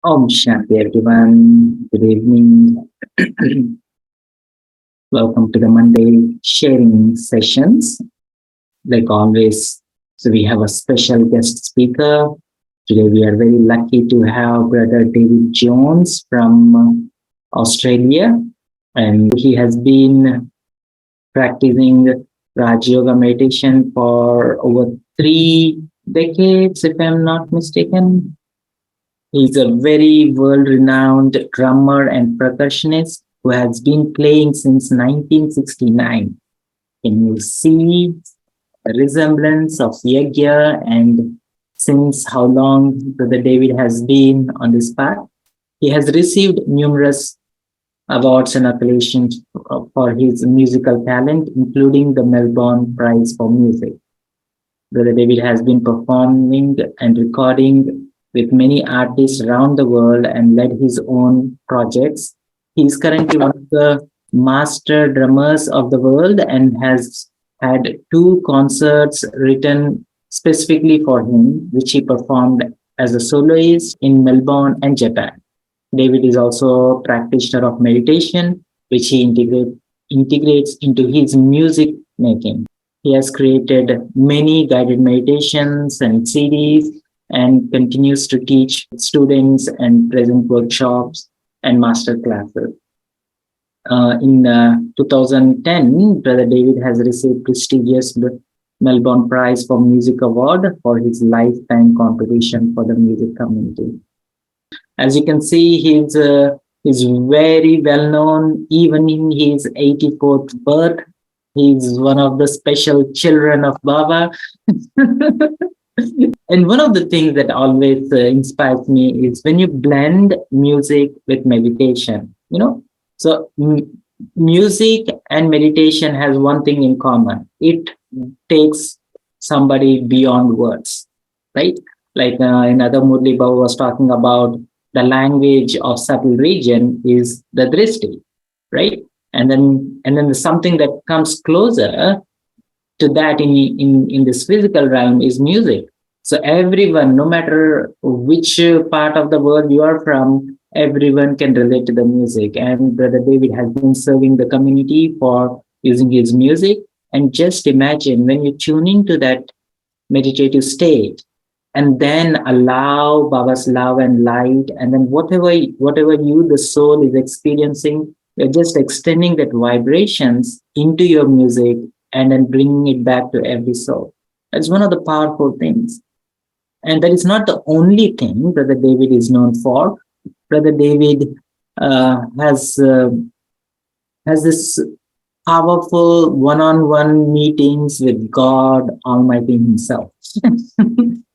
Om Shanti everyone. Good evening. Welcome to the Monday sharing sessions. Like always, so we have a special guest speaker. Today we are very lucky to have Brother David Jones from Australia, and he has been practicing Raj Yoga meditation for over 3 decades, if I'm not mistaken. He's a very world renowned drummer and percussionist who has been playing since 1969. Can you see a resemblance of Yagya and since how long Brother David has been on this path? He has received numerous awards and accolades for his musical talent, including the Melbourne Prize for Music. Brother David has been performing and recording with many artists around the world and led his own projects. He is currently one of the master drummers of the world and has had two concerts written specifically for him, which he performed as a soloist in Melbourne and Japan. David is also a practitioner of meditation, which he integrates into his music making. He has created many guided meditations and CDs and continues to teach students and present workshops and master classes. In 2010, Brother David has received prestigious Melbourne Prize for Music Award for his lifetime contribution for the music community. As you can see, he's very well known even in his 84th birth. He's one of the special children of Baba. And one of the things that always inspires me is when you blend music with meditation, So music and meditation has one thing in common. It takes somebody beyond words, right? Like in other Murli Baba was talking about the language of subtle region is the drishti, right? And then the something that comes closer to that in this physical realm is music. So everyone, no matter which part of the world you are from, everyone can relate to the music. And Brother David has been serving the community for using his music. And just imagine when you tune into that meditative state and then allow Baba's love and light, and then whatever you, the soul, is experiencing, you're just extending that vibrations into your music and then bringing it back to every soul. That's one of the powerful things. And that is not the only thing Brother David is known for. Brother David has this powerful one-on-one meetings with God Almighty Himself.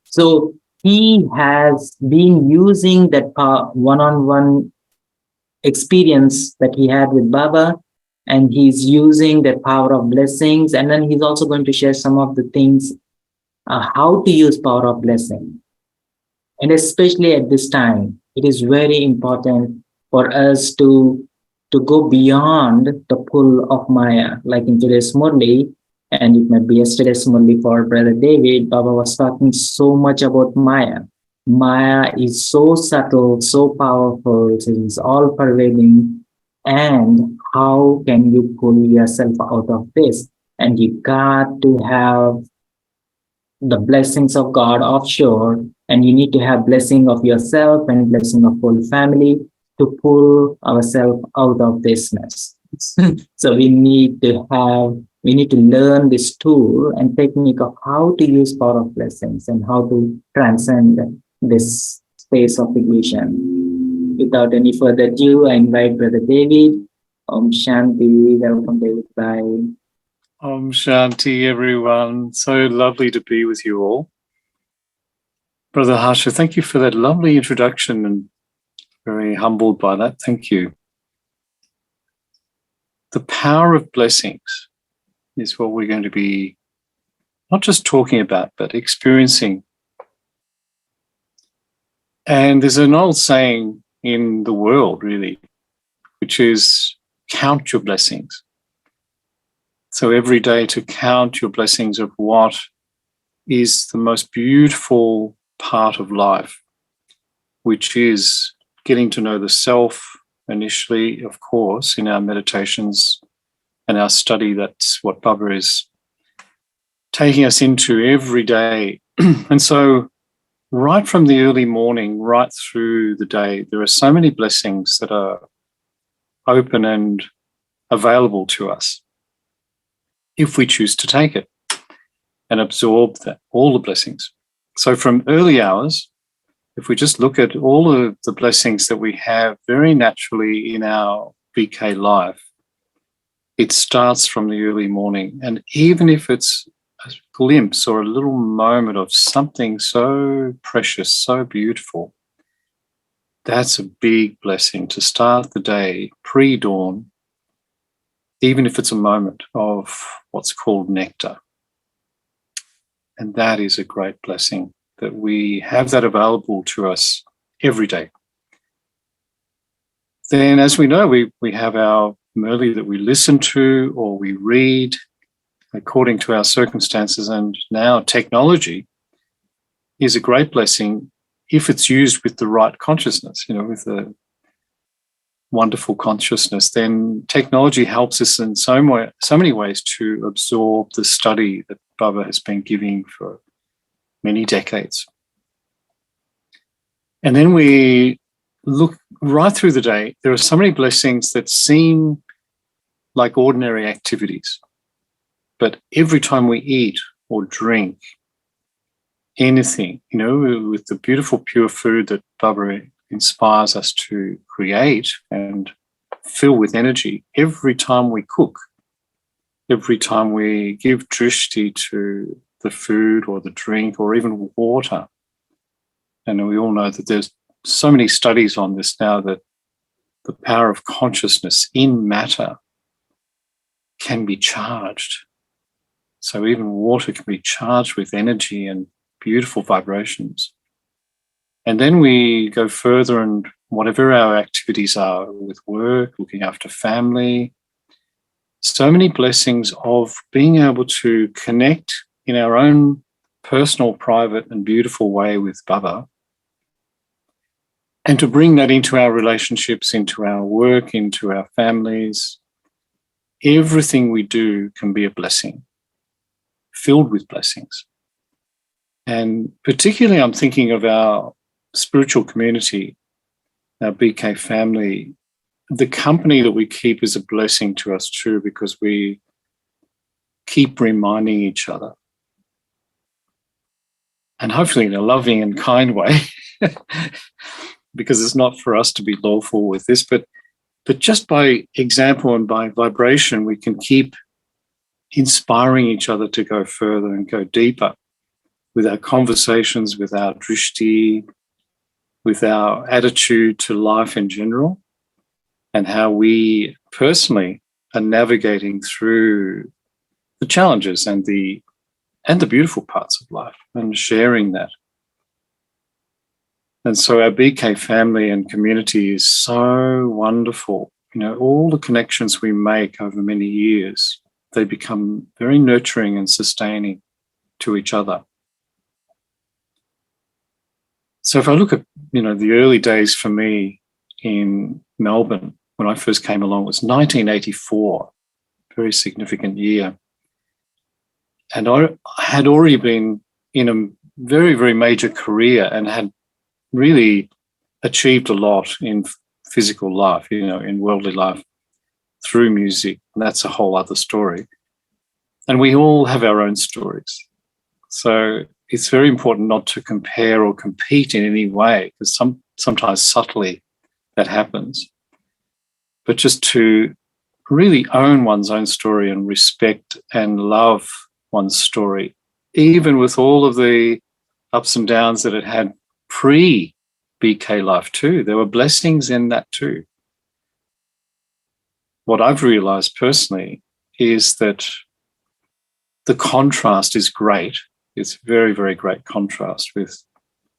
So he has been using that one-on-one experience that he had with Baba, and he's using the power of blessings. And then he's also going to share some of the things, how to use power of blessing. And especially at this time, it is very important for us to go beyond the pull of Maya, like in today's Murli, and it might be yesterday's Murli for Brother David. Baba was talking so much about Maya. Maya is so subtle, so powerful, it is all pervading. And how can you pull yourself out of this? And you got to have the blessings of God offshore, and you need to have blessing of yourself and blessing of whole family to pull ourselves out of this mess. So we need to learn this tool and technique of how to use power of blessings and how to transcend this space of illusion. Without any further ado, I invite Brother David. Om Shanti. Welcome, David. Bye. Om Shanti, everyone. So lovely to be with you all. Brother Harsha, thank you for that lovely introduction, and very humbled by that. Thank you. The power of blessings is what we're going to be not just talking about, but experiencing. And there's an old saying in the world, really, which is count your blessings. So every day to count your blessings of what is the most beautiful part of life, which is getting to know the self initially, of course, in our meditations and our study. That's what Baba is taking us into every day. And so right from the early morning, right through the day, there are so many blessings that are open and available to us if we choose to take it and absorb that, all the blessings. So from early hours, if we just look at all of the blessings that we have very naturally in our BK life, it starts from the early morning. And even if it's a glimpse or a little moment of something so precious, so beautiful, that's a big blessing to start the day pre-dawn, even if it's a moment of what's called nectar. And that is a great blessing, that we have that available to us every day. Then, as we know, we have our Murli that we listen to or we read according to our circumstances. And now technology is a great blessing if it's used with the right consciousness, with a wonderful consciousness. Then technology helps us in so many ways to absorb the study that Baba has been giving for many decades. And then we look right through the day. There are so many blessings that seem like ordinary activities. But every time we eat or drink anything, with the beautiful, pure food that Baba inspires us to create and fill with energy, every time we cook, every time we give drishti to the food or the drink or even water. And we all know that there's so many studies on this now, that the power of consciousness in matter can be charged. So even water can be charged with energy and beautiful vibrations. And then we go further, and whatever our activities are with work, looking after family, so many blessings of being able to connect in our own personal, private, and beautiful way with Baba, and to bring that into our relationships, into our work, into our families. Everything we do can be a blessing, filled with blessings. And particularly I'm thinking of our spiritual community, our BK family. The company that we keep is a blessing to us too, because we keep reminding each other, and hopefully in a loving and kind way, because it's not for us to be lawful with this, but just by example and by vibration, we can keep inspiring each other to go further and go deeper with our conversations, with our drishti, with our attitude to life in general, and how we personally are navigating through the challenges and the beautiful parts of life, and sharing that. And so our BK family and community is so wonderful. All the connections we make over many years, they become very nurturing and sustaining to each other. So if I look at, the early days for me in Melbourne, when I first came along, it was 1984, very significant year. And I had already been in a very, very major career and had really achieved a lot in physical life, in worldly life through music. And that's a whole other story. And we all have our own stories. So it's very important not to compare or compete in any way, because sometimes subtly that happens. But just to really own one's own story and respect and love one's story, even with all of the ups and downs that it had pre-BK life too. There were blessings in that too. What I've realized personally is that the contrast is great. It's very, very great contrast with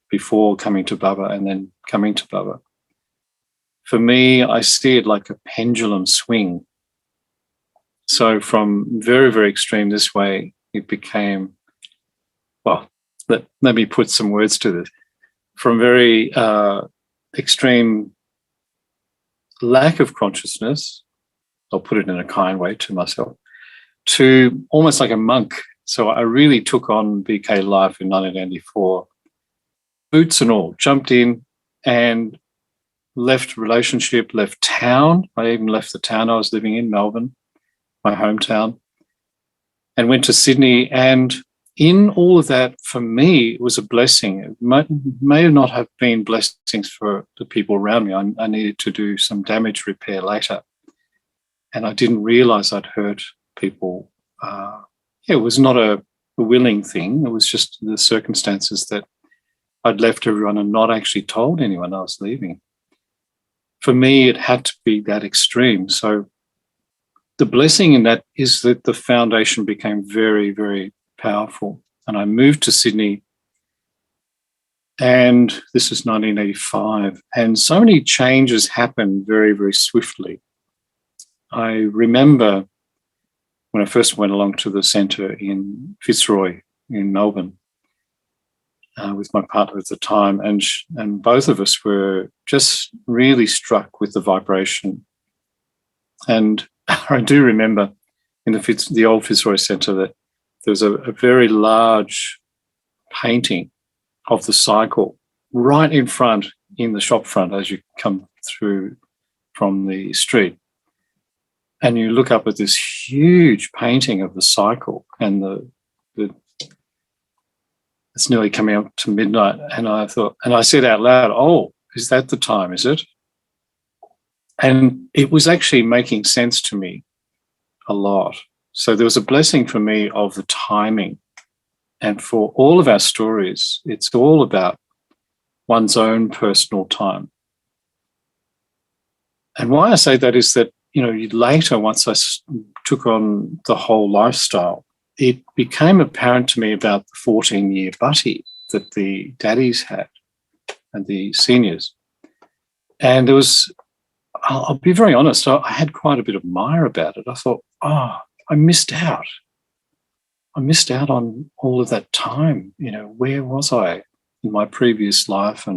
before coming to Baba and then coming to Baba. For me, I see it like a pendulum swing. So from very, very extreme this way, it became, let me put some words to this. From very extreme lack of consciousness, I'll put it in a kind way to myself, to almost like a monk. So I really took on BK life in 1984, boots and all, jumped in and left relationship, left town. I even left the town I was living in, Melbourne, my hometown, and went to Sydney. And in all of that, for me, it was a blessing. It may not have been blessings for the people around me. I needed to do some damage repair later. And I didn't realize I'd hurt people. It was not a willing thing. It was just the circumstances that I'd left everyone and not actually told anyone I was leaving. For me, it had to be that extreme. So the blessing in that is that the foundation became very, very powerful. And I moved to Sydney, and this was 1985. And so many changes happened very, very swiftly. I remember when I first went along to the centre in Fitzroy in Melbourne with my partner at the time, and both of us were just really struck with the vibration. And I do remember in the old Fitzroy Centre that there was a very large painting of the cycle right in front, in the shop front as you come through from the street. And you look up at this huge painting of the cycle, and it's nearly coming up to midnight. And I thought, and I said out loud, "Oh, is that the time, is it?" And it was actually making sense to me a lot. So there was a blessing for me of the timing. And for all of our stories, it's all about one's own personal time. And why I say that is that, later, once I took on the whole lifestyle, it became apparent to me about the 14-year buddy that the daddies had and the seniors. And there was, I'll be very honest, I had quite a bit of mire about it. I thought, I missed out. I missed out on all of that time. Where was I in my previous life?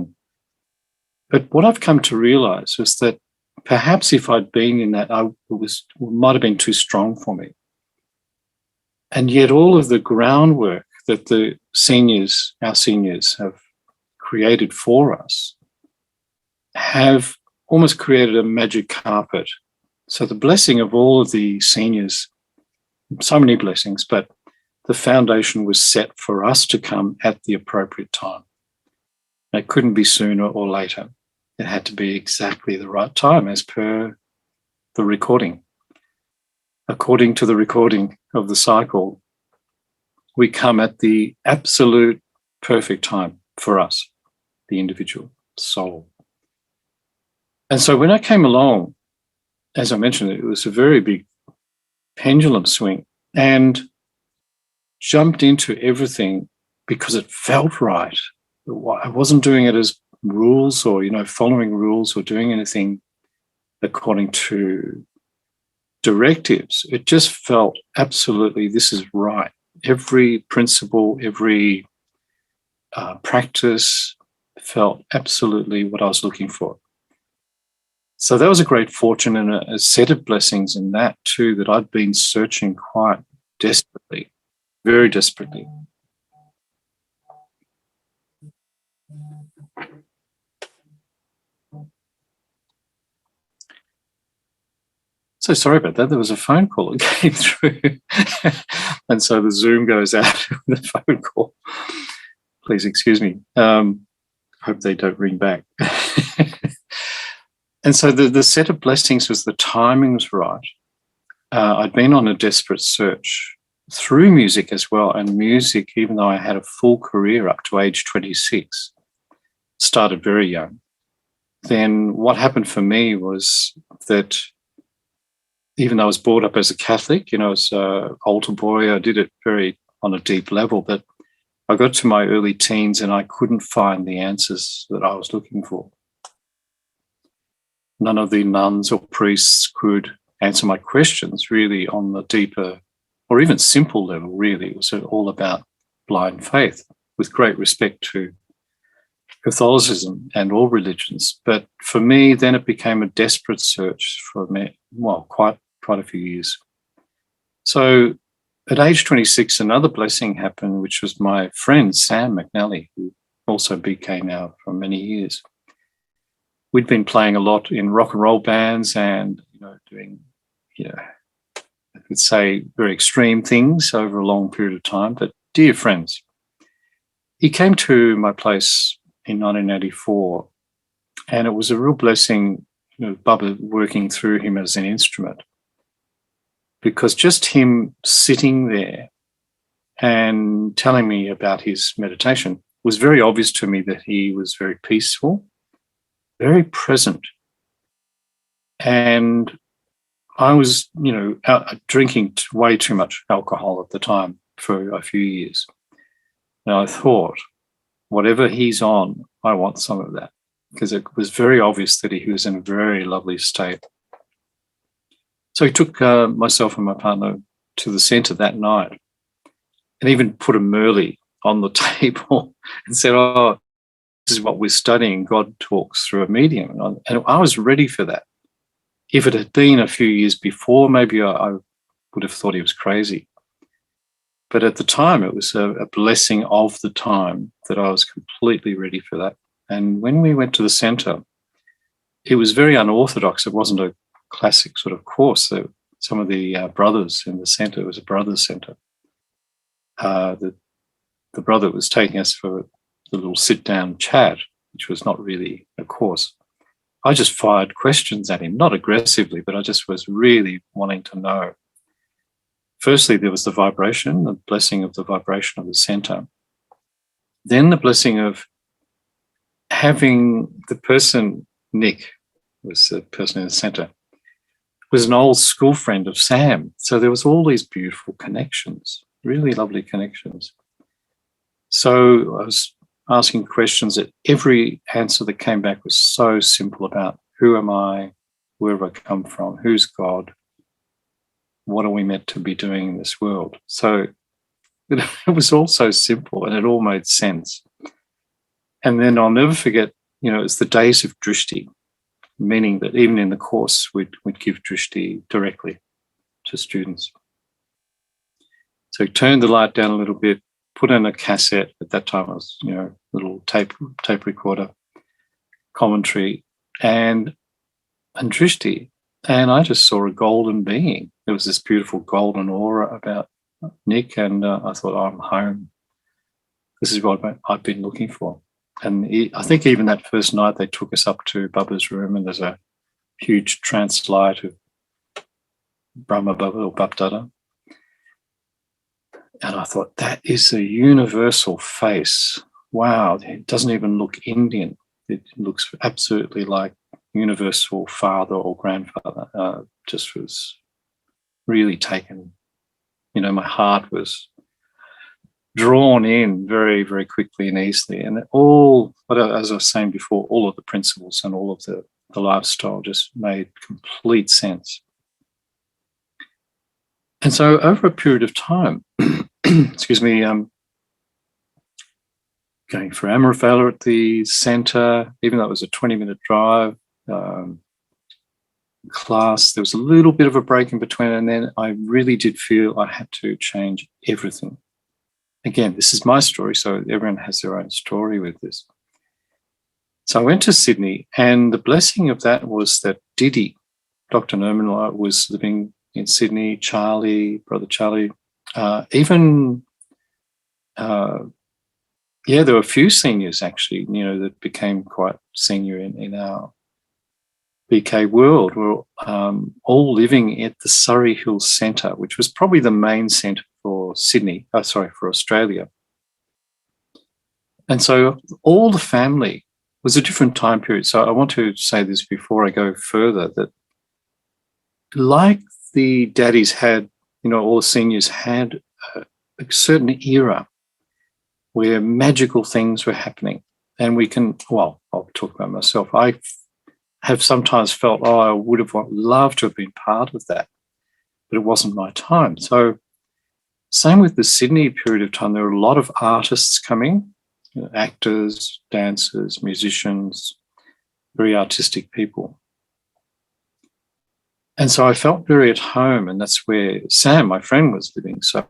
But what I've come to realize was that perhaps if I'd been in that, it might have been too strong for me. And yet all of the groundwork that the seniors, our seniors, have created for us have almost created a magic carpet. So the blessing of all of the seniors, so many blessings, but the foundation was set for us to come at the appropriate time. It couldn't be sooner or later. It had to be exactly the right time as per the recording. According to the recording of the cycle, we come at the absolute perfect time for us, the individual soul. And so when I came along, as I mentioned, it was a very big pendulum swing, and jumped into everything because it felt right. I wasn't doing it as rules or, following rules or doing anything according to directives. It just felt absolutely, this is right. Every principle, every practice felt absolutely what I was looking for. So that was a great fortune and a set of blessings in that too, that I'd been searching quite desperately, very desperately. So sorry about that. There was a phone call that came through. And so the Zoom goes out with the phone call. Please excuse me. Hope they don't ring back. And so the set of blessings was the timing was right. I'd been on a desperate search through music as well. And music, even though I had a full career up to age 26, started very young. Then what happened for me was that even though I was brought up as a Catholic, as an altar boy, I did it very on a deep level, but I got to my early teens and I couldn't find the answers that I was looking for. None of the nuns or priests could answer my questions really on the deeper or even simple level, really. It was all about blind faith, with great respect to Catholicism and all religions. But for me, then it became a desperate search for me, well, quite a few years. So at age 26, another blessing happened, which was my friend, Sam McNally, who also became out for many years. We'd been playing a lot in rock and roll bands and, doing, I could say very extreme things over a long period of time, but dear friends. He came to my place in 1984, and it was a real blessing, Bubba working through him as an instrument, because just him sitting there and telling me about his meditation was very obvious to me that he was very peaceful, very present. And I was, out drinking way too much alcohol at the time for a few years. And I thought, whatever he's on, I want some of that, because it was very obvious that he was in a very lovely state. So he took myself and my partner to the centre that night and even put a Merle on the table and said, oh, this is what we're studying. God talks through a medium. And I was ready for that. If it had been a few years before, maybe I would have thought he was crazy. But at the time, it was a blessing of the time that I was completely ready for that. And when we went to the centre, it was very unorthodox. It wasn't a classic sort of course. Some of the brothers in the centre, it was a brothers' centre. The brother was taking us for the little sit-down chat, which was not really a course. I just fired questions at him, not aggressively, but I just was really wanting to know. Firstly, there was the vibration, the blessing of the vibration of the centre. Then the blessing of having the person, Nick, was the person in the centre, was an old school friend of Sam. So there was all these beautiful connections, really lovely connections. So I was asking questions that every answer that came back was so simple about who am I, where have I come from, who's God, what are we meant to be doing in this world? So it was all so simple and it all made sense. And then I'll never forget, it's the days of drishti, meaning that even in the course, we'd give drishti directly to students. So turn the light down a little bit, put in a cassette. At that time, it was, little tape recorder, commentary, and drishti. And I just saw a golden being. There was this beautiful golden aura about Nick, and I thought, oh, I'm home. This is what I've been looking for. And I think even that first night they took us up to Bubba's room, and there's a huge trance light of Brahma Bubba or Bapdada. And I thought, that is a universal face. Wow, it doesn't even look Indian. It looks absolutely like universal father or grandfather. Just was really taken. My heart was drawn in very, very quickly and easily. And all, but as I was saying before, all of the principles and all of the lifestyle just made complete sense. And so over a period of time, excuse me, going for Amraphala at the centre, even though it was a 20-minute drive, class, there was a little bit of a break in between, and then I really did feel I had to change everything. Again, this is my story, so everyone has their own story with this. So I went to Sydney, and the blessing of that was that Didi, Dr. Nirmala, was living in Sydney, Charlie, brother Charlie, even, there were a few seniors actually, that became quite senior in our BK world. We're all living at the Surrey Hills Centre, which was probably the main centre for for Australia. And so all the family was a different time period. So I want to say this before I go further, that like the daddies had, all the seniors had a certain era where magical things were happening. And I'll talk about myself. I have sometimes felt, I would have loved to have been part of that, but it wasn't my time. So same with the Sydney period of time, there were a lot of artists coming, actors, dancers, musicians, very artistic people. And so I felt very at home, and that's where Sam, my friend, was living. So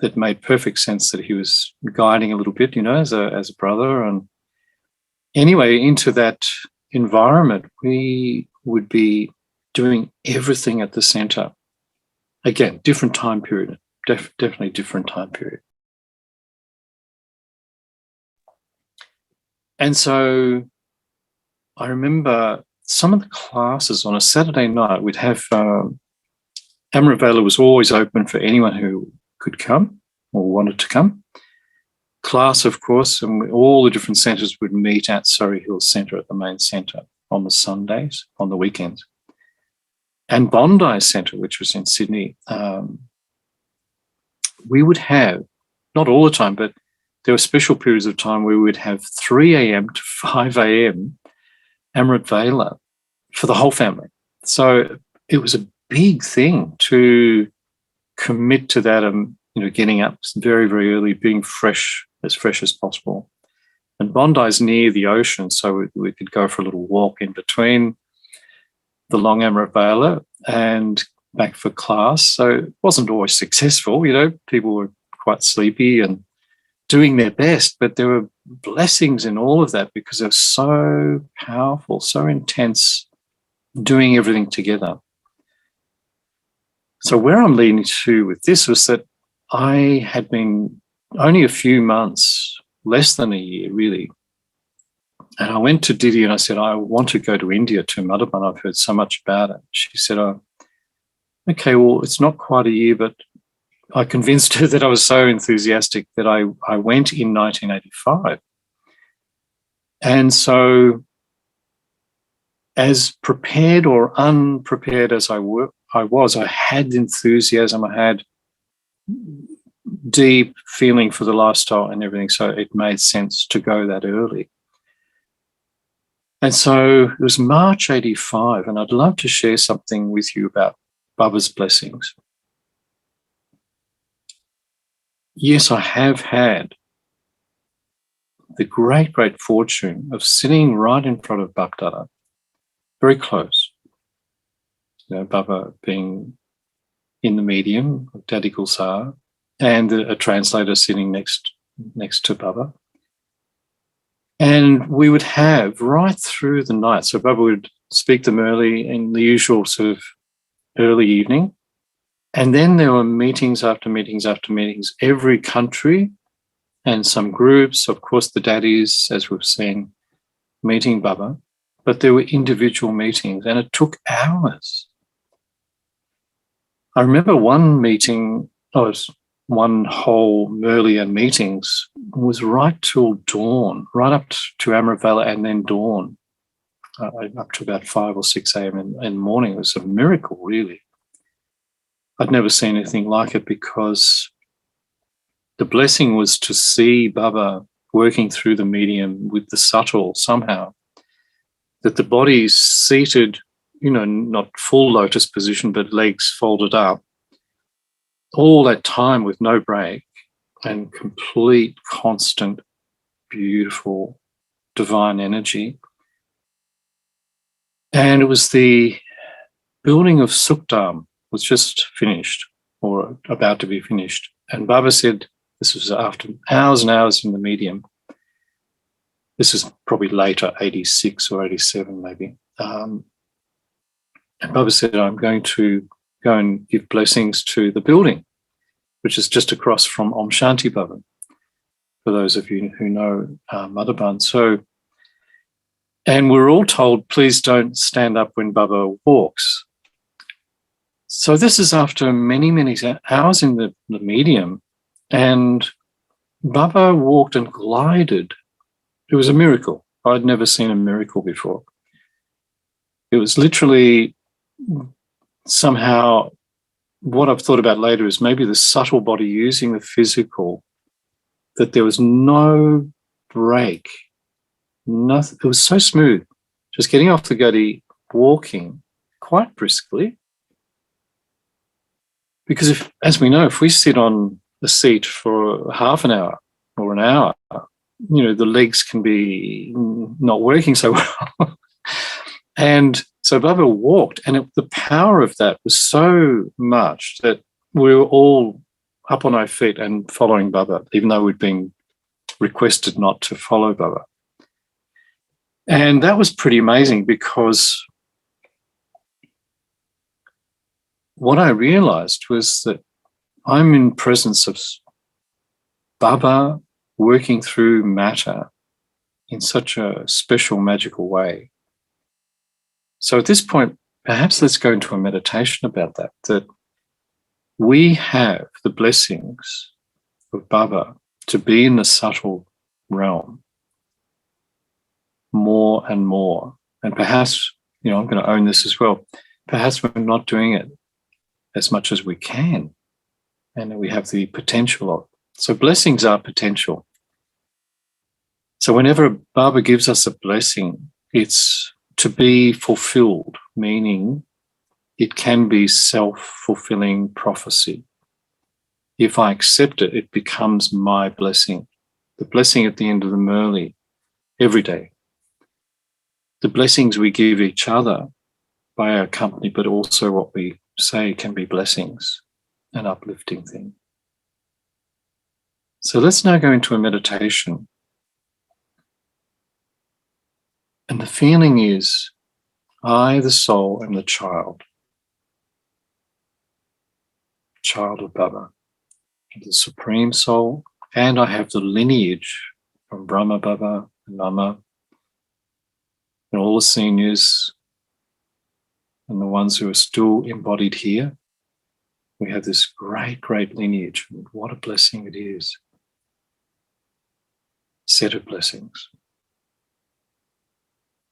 it made perfect sense that he was guiding a little bit, as a brother. And anyway, into that environment, we would be doing everything at the center. Again, different time period, definitely different time period. And so I remember some of the classes on a Saturday night, we'd have Amrit Vela was always open for anyone who could come or wanted to come. Class, of course, and all the different centres would meet at Surrey Hills Centre at the main centre on the Sundays, on the weekends. And Bondi Centre, which was in Sydney, we would have, not all the time, but there were special periods of time where we would have 3 a.m. to 5 a.m. Amrit Vela for the whole family. So it was a big thing to commit to that, getting up very, very early, being as fresh as possible. And Bondi's near the ocean, so we could go for a little walk in between the long Amrit Vela and back for class. So it wasn't always successful, people were quite sleepy and doing their best, but there were blessings in all of that because they're so powerful, so intense, doing everything together. So where I'm leading to with this was that I had been only a few months, less than a year really, and I went to Didi and I said, I want to go to India, to Madhaban. I've heard so much about it. She said, okay, well, it's not quite a year, but I convinced her that I was so enthusiastic that I went in 1985. And so as prepared or unprepared as I was, I had enthusiasm, I had deep feeling for the lifestyle and everything, so it made sense to go that early. And so it was March 85, and I'd love to share something with you about Baba's blessings. Yes, I have had the great, great fortune of sitting right in front of Bapdada, very close. Baba being in the medium, Daddy Gulsar, and a translator sitting next to Baba. And we would have right through the night, so Baba would speak them early in the usual sort of early evening. And then there were meetings after meetings after meetings, every country and some groups, of course, the daddies, as we've seen, meeting Baba, but there were individual meetings and it took hours. I remember one meeting, one whole Merlian meetings was right till dawn, right up to Amrit Vela and then dawn, up to about 5 or 6 a.m. in the morning. It was a miracle, really. I'd never seen anything like it because the blessing was to see Baba working through the medium with the subtle somehow, that the body's seated, not full lotus position, but legs folded up, all that time with no break and complete, constant, beautiful, divine energy. And it was the building of Sukdam was just finished or about to be finished. And Baba said, this was after hours and hours in the medium. This is probably later, 86 or 87 maybe. And Baba said, I'm going to go and give blessings to the building, which is just across from Om Shanti Bhavan, for those of you who know Madhaban. So, and we're all told, please don't stand up when Baba walks. So this is after many, many hours in the medium, and Baba walked and glided. It was a miracle. I'd never seen a miracle before. It was literally somehow, what I've thought about later is maybe the subtle body using the physical, that there was no break, nothing. It was so smooth, just getting off the gadi, walking quite briskly. Because if, as we know, if we sit on a seat for half an hour or an hour, the legs can be not working so well. And so Baba walked, and the power of that was so much that we were all up on our feet and following Baba, even though we'd been requested not to follow Baba. And that was pretty amazing, because what I realized was that I'm in presence of Baba working through matter in such a special, magical way. So at this point, perhaps let's go into a meditation about that we have the blessings of Baba to be in the subtle realm more and more. And perhaps, I'm going to own this as well. Perhaps we're not doing it as much as we can, and we have the potential of. So blessings are potential. So whenever Baba gives us a blessing, it's to be fulfilled, meaning it can be self-fulfilling prophecy. If I accept it, it becomes my blessing. The blessing at the end of the Murli every day. The blessings we give each other by our company, but also what we say can be blessings, an uplifting thing. So let's now go into a meditation. And the feeling is, I, the soul, am the child of Baba, the Supreme Soul, and I have the lineage from Brahma, Baba, and Mama, and all the seniors, and the ones who are still embodied here. We have this great, great lineage. What a blessing it is. Set of blessings.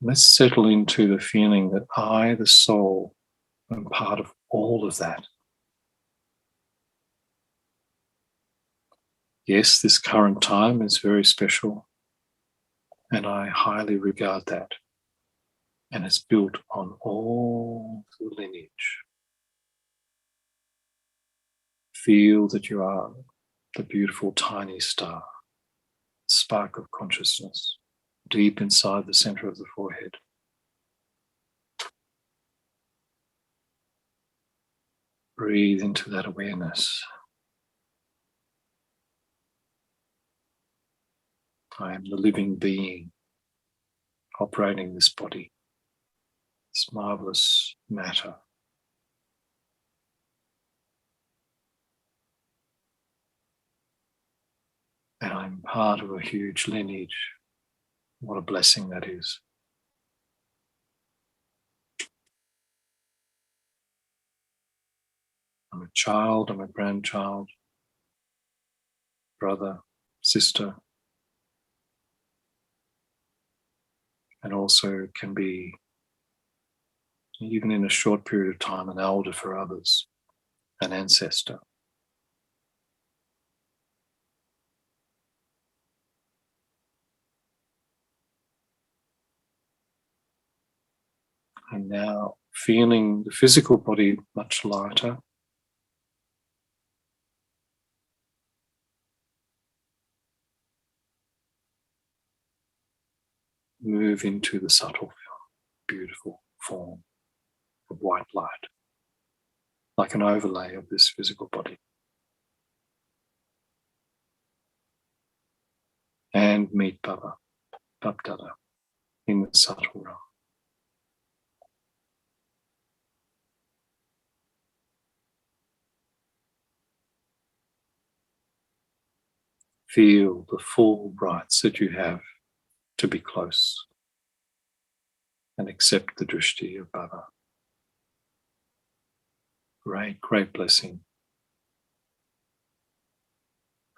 Let's settle into the feeling that I, the soul, am part of all of that. Yes, this current time is very special, and I highly regard that. And it's built on all the lineage. Feel that you are the beautiful tiny star, spark of consciousness, deep inside the center of the forehead. Breathe into that awareness. I am the living being operating this body, this marvelous matter. And I'm part of a huge lineage. What a blessing that is. I'm a child, I'm a grandchild, brother, sister, and also can be, even in a short period of time, an elder for others, an ancestor. And now feeling the physical body much lighter. Move into the subtle, beautiful form of white light, like an overlay of this physical body. And meet Baba, Babdada, in the subtle realm. Feel the full rights that you have to be close and accept the drishti of Baba. Great, great blessing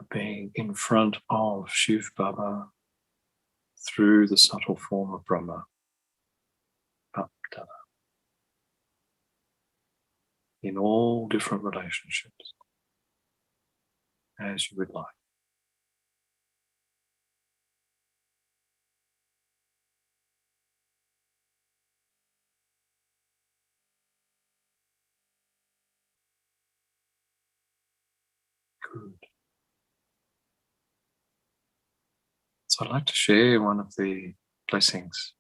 of being in front of Shiv Baba through the subtle form of Brahma, Babdada, in all different relationships, as you would like. Good. So I'd like to share one of the blessings,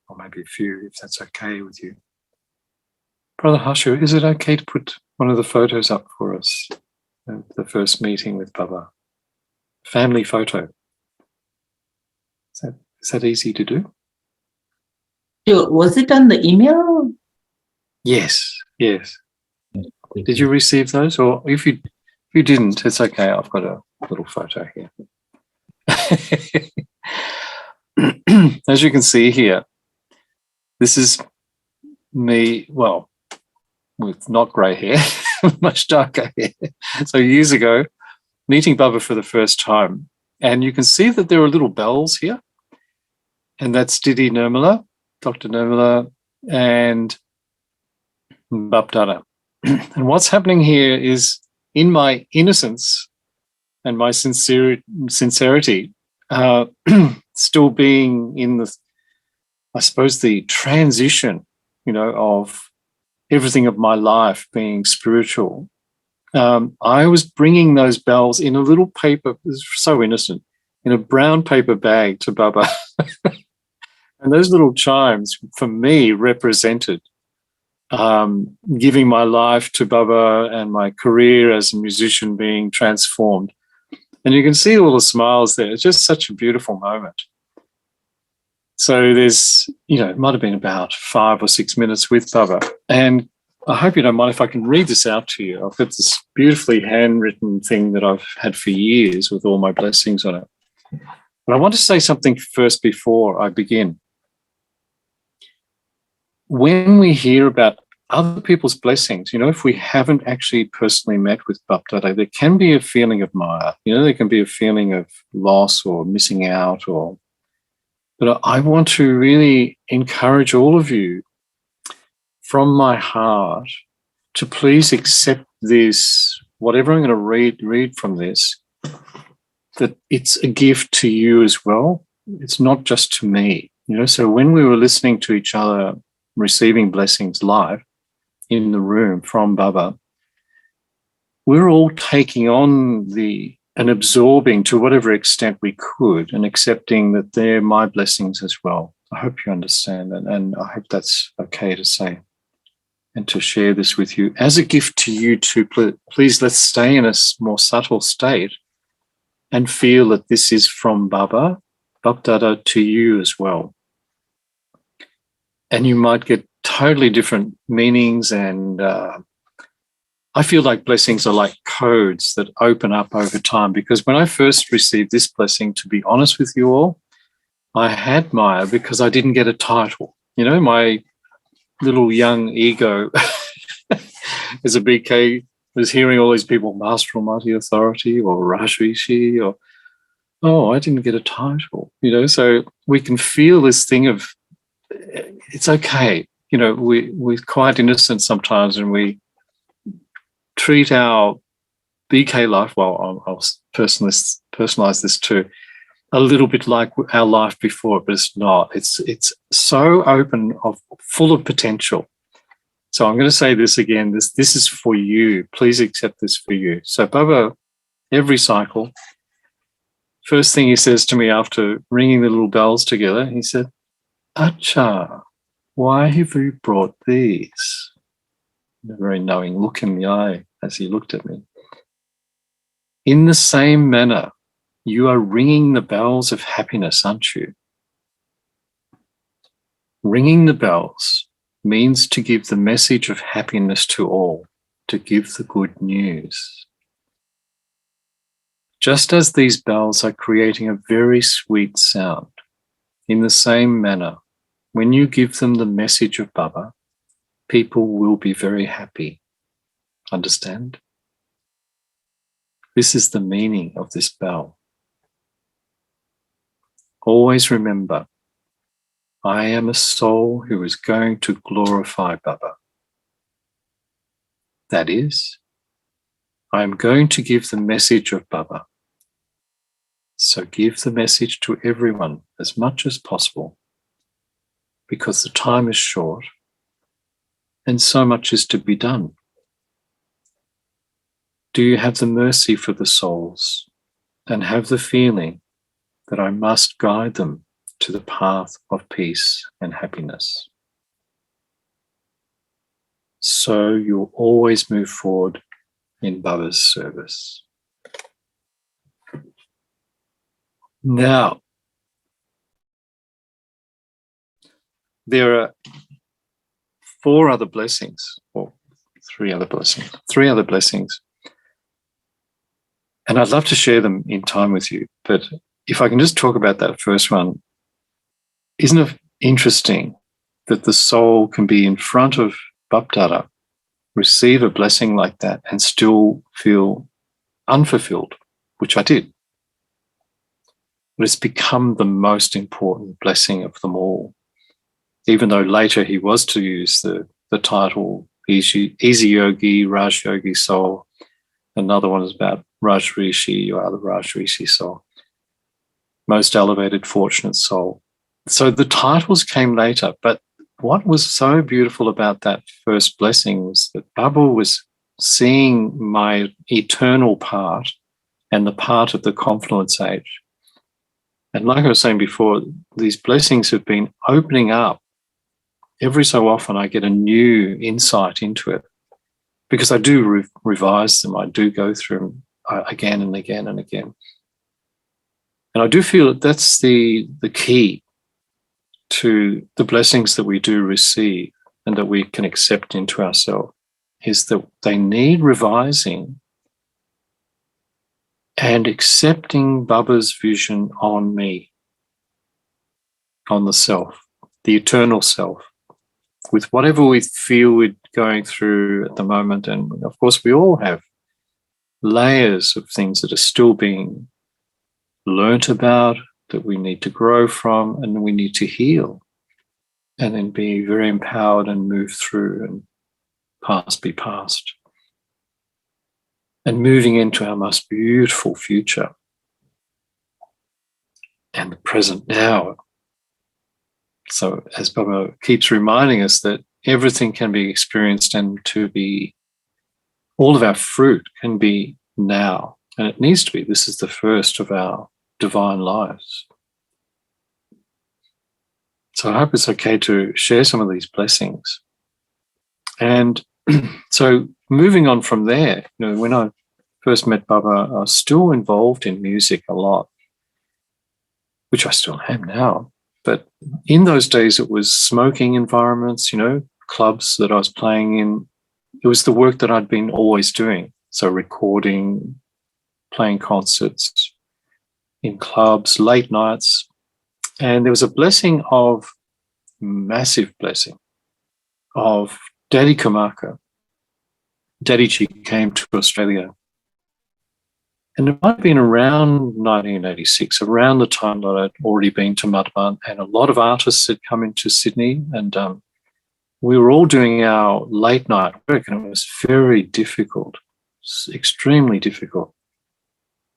or maybe a few, if that's okay with you. Brother Harsha, is it okay to put one of the photos up for us? The first meeting with Baba. Family photo. Is that easy to do? Sure. Was it on the email? Yes. Did you receive those? Or if you didn't, it's okay. I've got a little photo here. As you can see here, this is me, well, with not grey hair, much darker hair. So years ago, meeting Baba for the first time. And you can see that there are little bells here. And that's Didi Nirmala, Dr. Nirmala, and Bapdada. And what's happening here is, in my innocence and my sincerity, still being in the, I suppose, the transition, of everything of my life being spiritual, I was bringing those bells in a little paper, it was so innocent, in a brown paper bag to Baba. And those little chimes, for me, represented giving my life to Baba and my career as a musician being transformed. And you can see all the smiles there. It's just such a beautiful moment. So there's, it might have been about 5 or 6 minutes with Baba. And I hope you don't mind if I can read this out to you. I've got this beautifully handwritten thing that I've had for years with all my blessings on it. But I want to say something first before I begin. When we hear about other people's blessings, if we haven't actually personally met with Bapdada, there can be a feeling of Maya. There can be a feeling of loss or missing out. But I want to really encourage all of you from my heart to please accept this, whatever I'm going to read from this, that it's a gift to you as well. It's not just to me. So when we were listening to each other, receiving blessings live in the room from Baba, we're all taking on and absorbing to whatever extent we could and accepting that they're my blessings as well. I hope you understand that, and I hope that's okay to say and to share this with you as a gift to you too. Please, let's stay in a more subtle state and feel that this is from Baba, Bapdada, to you as well. And you might get totally different meanings, and I feel like blessings are like codes that open up over time, because when I first received this blessing, to be honest with you all, I had Maya because I didn't get a title. My little young ego as a BK was hearing all these people, Master Almighty Authority or Rajrishi, or, I didn't get a title, so we can feel this thing of, it's okay. We're quite innocent sometimes, and we treat our BK life, well, I'll personalize this too, a little bit like our life before, but it's not. It's so open, full of potential. So I'm going to say this again. This is for you. Please accept this for you. So Baba, every cycle, first thing he says to me after ringing the little bells together, he said, Acha, why have you brought these? A very knowing look in the eye as he looked at me. In the same manner, you are ringing the bells of happiness, aren't you? Ringing the bells means to give the message of happiness to all, to give the good news. Just as these bells are creating a very sweet sound, in the same manner, when you give them the message of Baba, people will be very happy. Understand? This is the meaning of this bell. Always remember, I am a soul who is going to glorify Baba. That is, I am going to give the message of Baba. So give the message to everyone as much as possible, because the time is short and so much is to be done. Do you have the mercy for the souls and have the feeling that I must guide them to the path of peace and happiness. So you'll always move forward in Baba's service. Now, there are three other blessings. And I'd love to share them in time with you. But if I can just talk about that first one, isn't it interesting that the soul can be in front of Bapdada, receive a blessing like that, and still feel unfulfilled, which I did. But it's become the most important blessing of them all, even though later he was to use the title Easy Yogi, Raj Yogi soul. Another one is about Raj Rishi, you are the Raj Rishi soul, most elevated, fortunate soul. So the titles came later, but what was so beautiful about that first blessing was that Baba was seeing my eternal part and the part of the confluence age. And like I was saying before, these blessings have been opening up. Every so often I get a new insight into it because I do revise them. I do go through them again and again and again. And I do feel that that's the key to the blessings that we do receive and that we can accept into ourselves, is that they need revising and accepting Baba's vision on me, on the self, the eternal self, with whatever we feel we're going through at the moment. And of course, we all have layers of things that are still being learnt about, that we need to grow from, and we need to heal, and then be very empowered and move through and past be past. And moving into our most beautiful future and the present now. So as Baba keeps reminding us that everything can be experienced and all of our fruit can be now. And it needs to be. This is the first of our divine lives. So I hope it's okay to share some of these blessings. And so moving on from there, when I first met Baba, I was still involved in music a lot, which I still am now. But in those days, it was smoking environments, clubs that I was playing in. It was the work that I'd been always doing. So recording, playing concerts in clubs, late nights. And there was a massive blessing of Daddy Kumaka. Daddyji came to Australia. And it might have been around 1986, around the time that I'd already been to Madhuban, and a lot of artists had come into Sydney, and we were all doing our late night work, and it was very difficult, extremely difficult,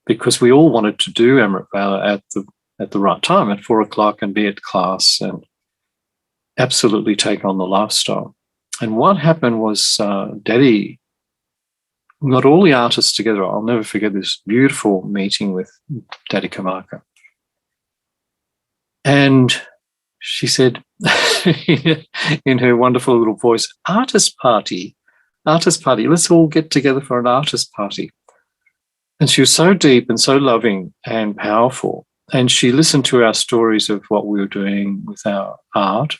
because we all wanted to do Amrit Vela at the right time, at 4 o'clock, and be at class and absolutely take on the lifestyle. And what happened was Daddy got all the artists together. I'll never forget this beautiful meeting with Daddy Kumaka. And she said in her wonderful little voice, artist party, let's all get together for an artist party. And she was so deep and so loving and powerful. And she listened to our stories of what we were doing with our art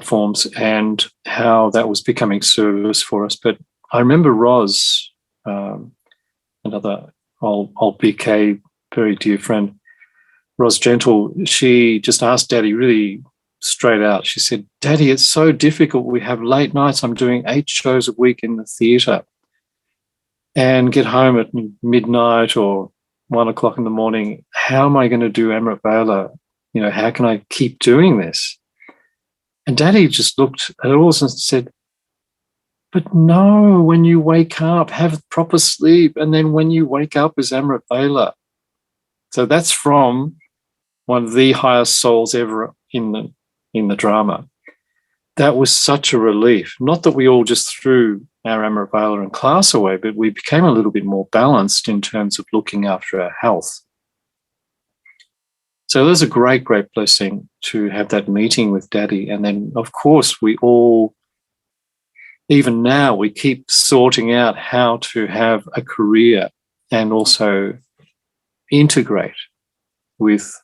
forms and how that was becoming service for us. But I remember Roz, another old BK, very dear friend, Roz Gentle, she just asked Daddy really straight out. She said, Daddy, it's so difficult. We have late nights. I'm doing 8 shows a week in the theatre and get home at midnight or 1 o'clock in the morning. How am I going to do Amrit Vela? How can I keep doing this? And Daddy just looked at us and said, but no, when you wake up, have proper sleep, and then when you wake up is Amrit Vela. So that's from one of the highest souls ever in the drama. That was such a relief. Not that we all just threw our Amrit Vela and class away, but we became a little bit more balanced in terms of looking after our health. So there's a great, great blessing to have that meeting with Daddy. And then, of course, we all, even now, we keep sorting out how to have a career and also integrate with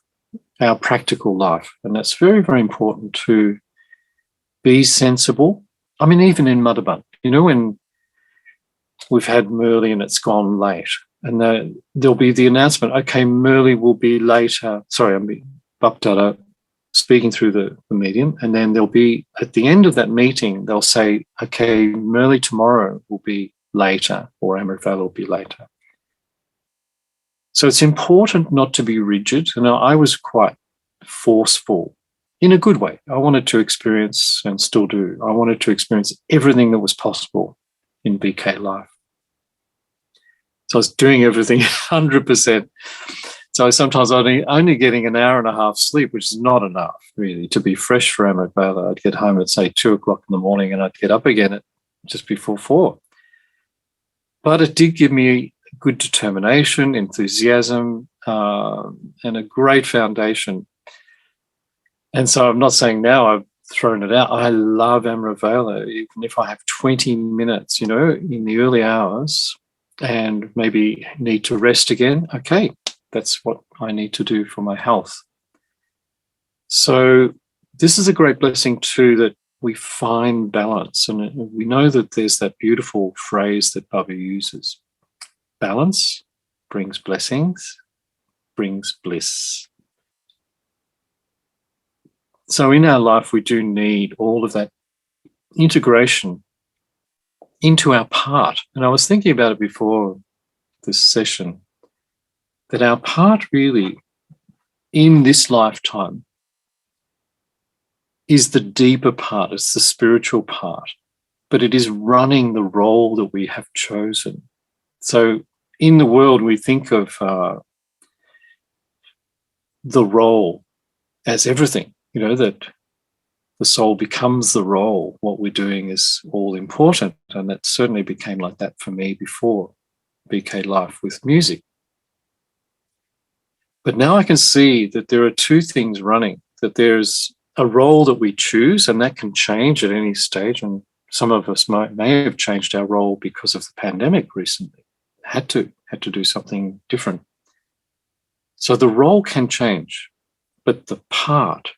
our practical life. And that's very, very important to be sensible. I mean, even in Mudabun, when we've had Merle and it's gone late, and there'll be the announcement, okay, Merle will be later. Sorry, I'm Bapdada speaking through the medium. And then there'll be, at the end of that meeting, they'll say, okay, Merle tomorrow will be later, or Amritvale will be later. So it's important not to be rigid. And I was quite forceful in a good way. I wanted to experience, and still do, I wanted to experience everything that was possible in BK life. So I was doing everything 100%. So sometimes only getting an hour and a half sleep, which is not enough, really, to be fresh for Amritvale. I'd get home at, say, 2 o'clock in the morning, and I'd get up again at just before 4. But it did give me good determination, enthusiasm, and a great foundation. And so I'm not saying now I've thrown it out. I love Amritvale, even if I have 20 minutes, in the early hours, and maybe need to rest again. Okay, that's what I need to do for my health. So this is a great blessing too, that we find balance. And we know that there's that beautiful phrase that Baba uses. Balance brings blessings, brings bliss. So in our life, we do need all of that integration into our part. And I was thinking about it before this session, that our part really in this lifetime is the deeper part, it's the spiritual part, but it is running the role that we have chosen. So in the world, we think of the role as everything, that the soul becomes the role. What we're doing is all important. And that certainly became like that for me before BK life with music. But now I can see that there are two things running, that there's a role that we choose, and that can change at any stage. And some of us may have changed our role because of the pandemic recently, had to do something different. So the role can change, but the part,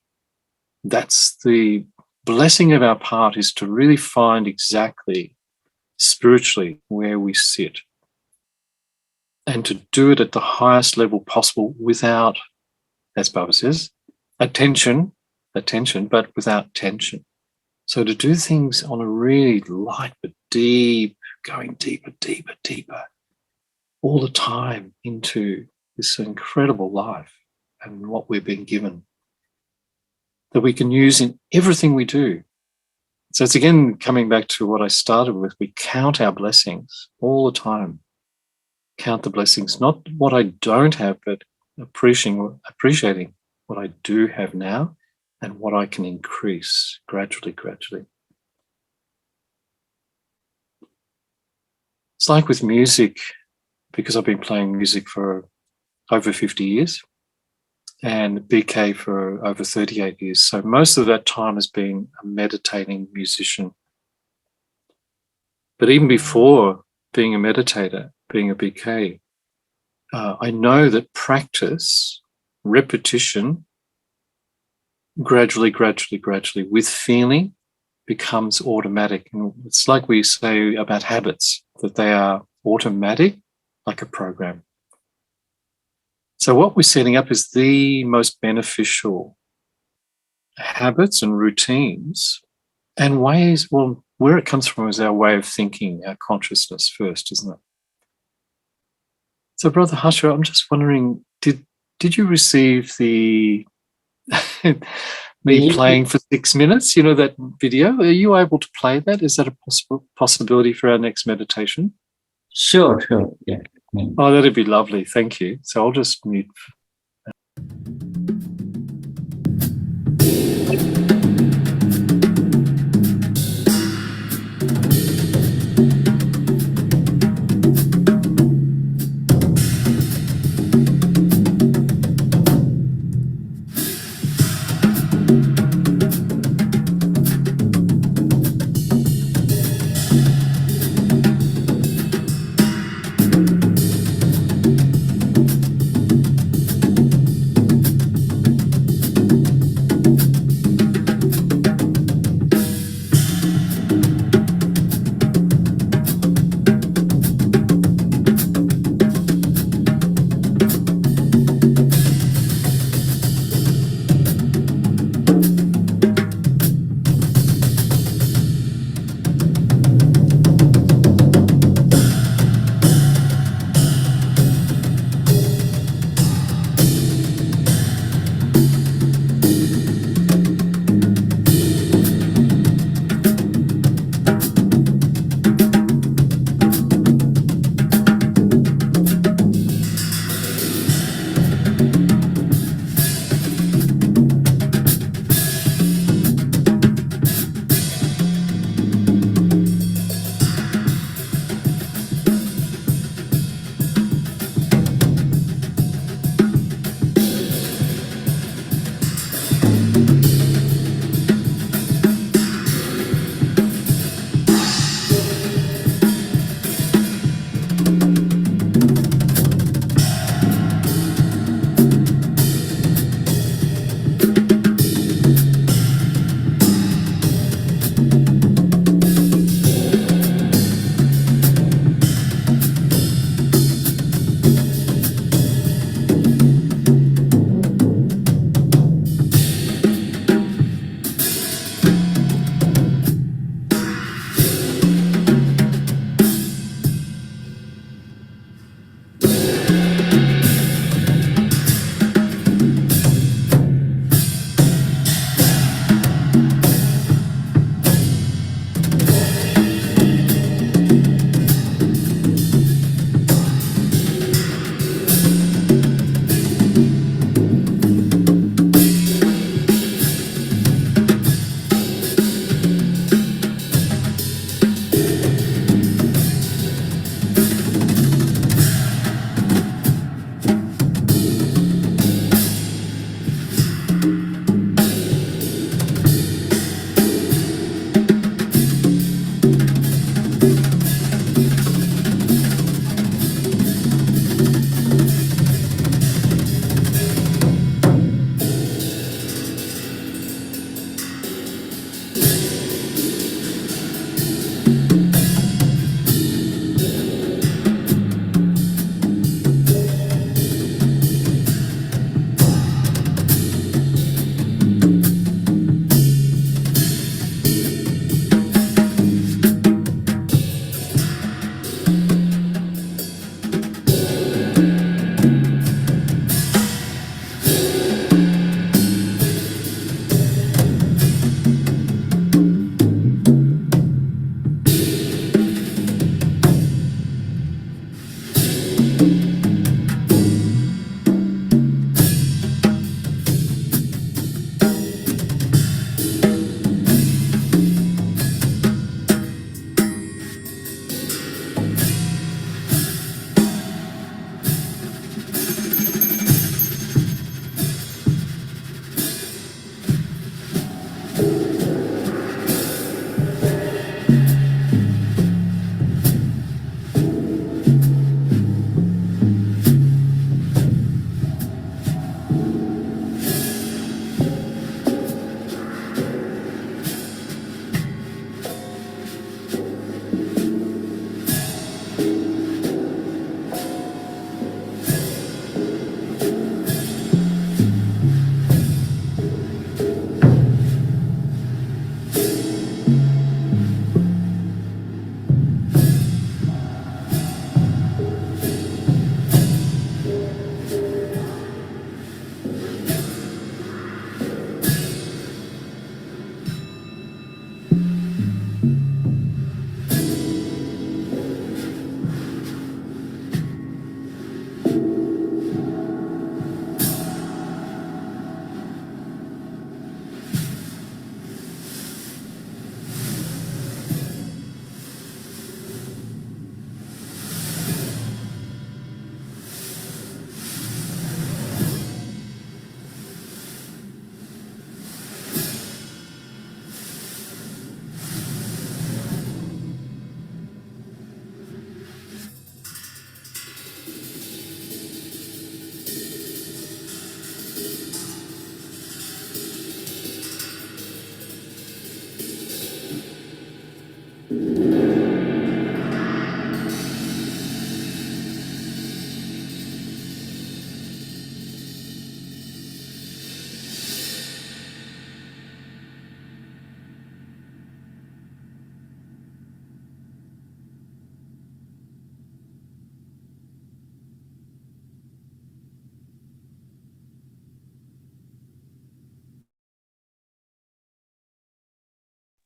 that's the blessing of our part, is to really find exactly spiritually where we sit and to do it at the highest level possible without, as Baba says, attention, but without tension. So to do things on a really light but deep, going deeper, deeper, deeper, all the time into this incredible life and what we've been given, that we can use in everything we do. So it's again coming back to what I started with. We count our blessings all the time. Count the blessings, not what I don't have, but appreciating what I do have now and what I can increase gradually. It's like with music, because I've been playing music for over 50 years and BK for over 38 years. So most of that time has been a meditating musician. But even before being a meditator, being a BK, I know that practice, repetition, gradually, with feeling, becomes automatic. And it's like we say about habits, that they are automatic, like a program. So what we're setting up is the most beneficial habits and routines and ways. Well, where it comes from is our way of thinking, our consciousness first, isn't it? So Brother Harsha, I'm just wondering, did you receive the me playing for 6 minutes, that video? Are you able to play that? Is that a possibility for our next meditation? Sure, yeah. Oh, that'd be lovely. Thank you. So I'll just mute.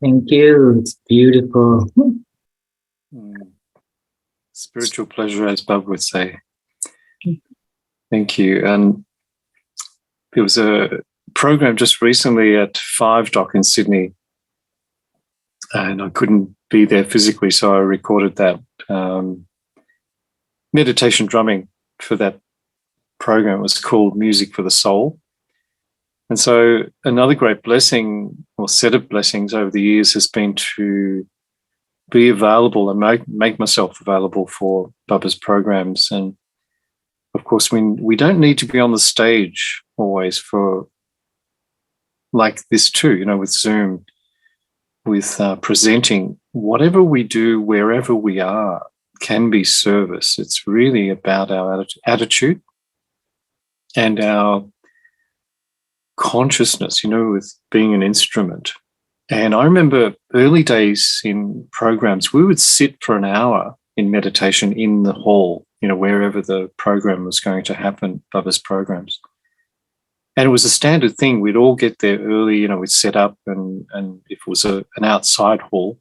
Thank you. It's beautiful. Mm. Spiritual pleasure, as Bob would say. Thank you. And there was a program just recently at 5 Dock in Sydney, and I couldn't be there physically, so I recorded that meditation drumming for that program. It was called Music for the Soul. And so another great blessing or set of blessings over the years has been to be available and make myself available for Baba's programs. And of course, we don't need to be on the stage always for like this too, you know, with Zoom, with presenting. Whatever we do, wherever we are, can be service. It's really about our attitude and our consciousness, you know, with being an instrument. And I remember early days in programs, we would sit for an hour in meditation in the hall, you know, wherever the program was going to happen, Baba's programs. And it was a standard thing. We'd all get there early, you know, we'd set up and if it was an outside hall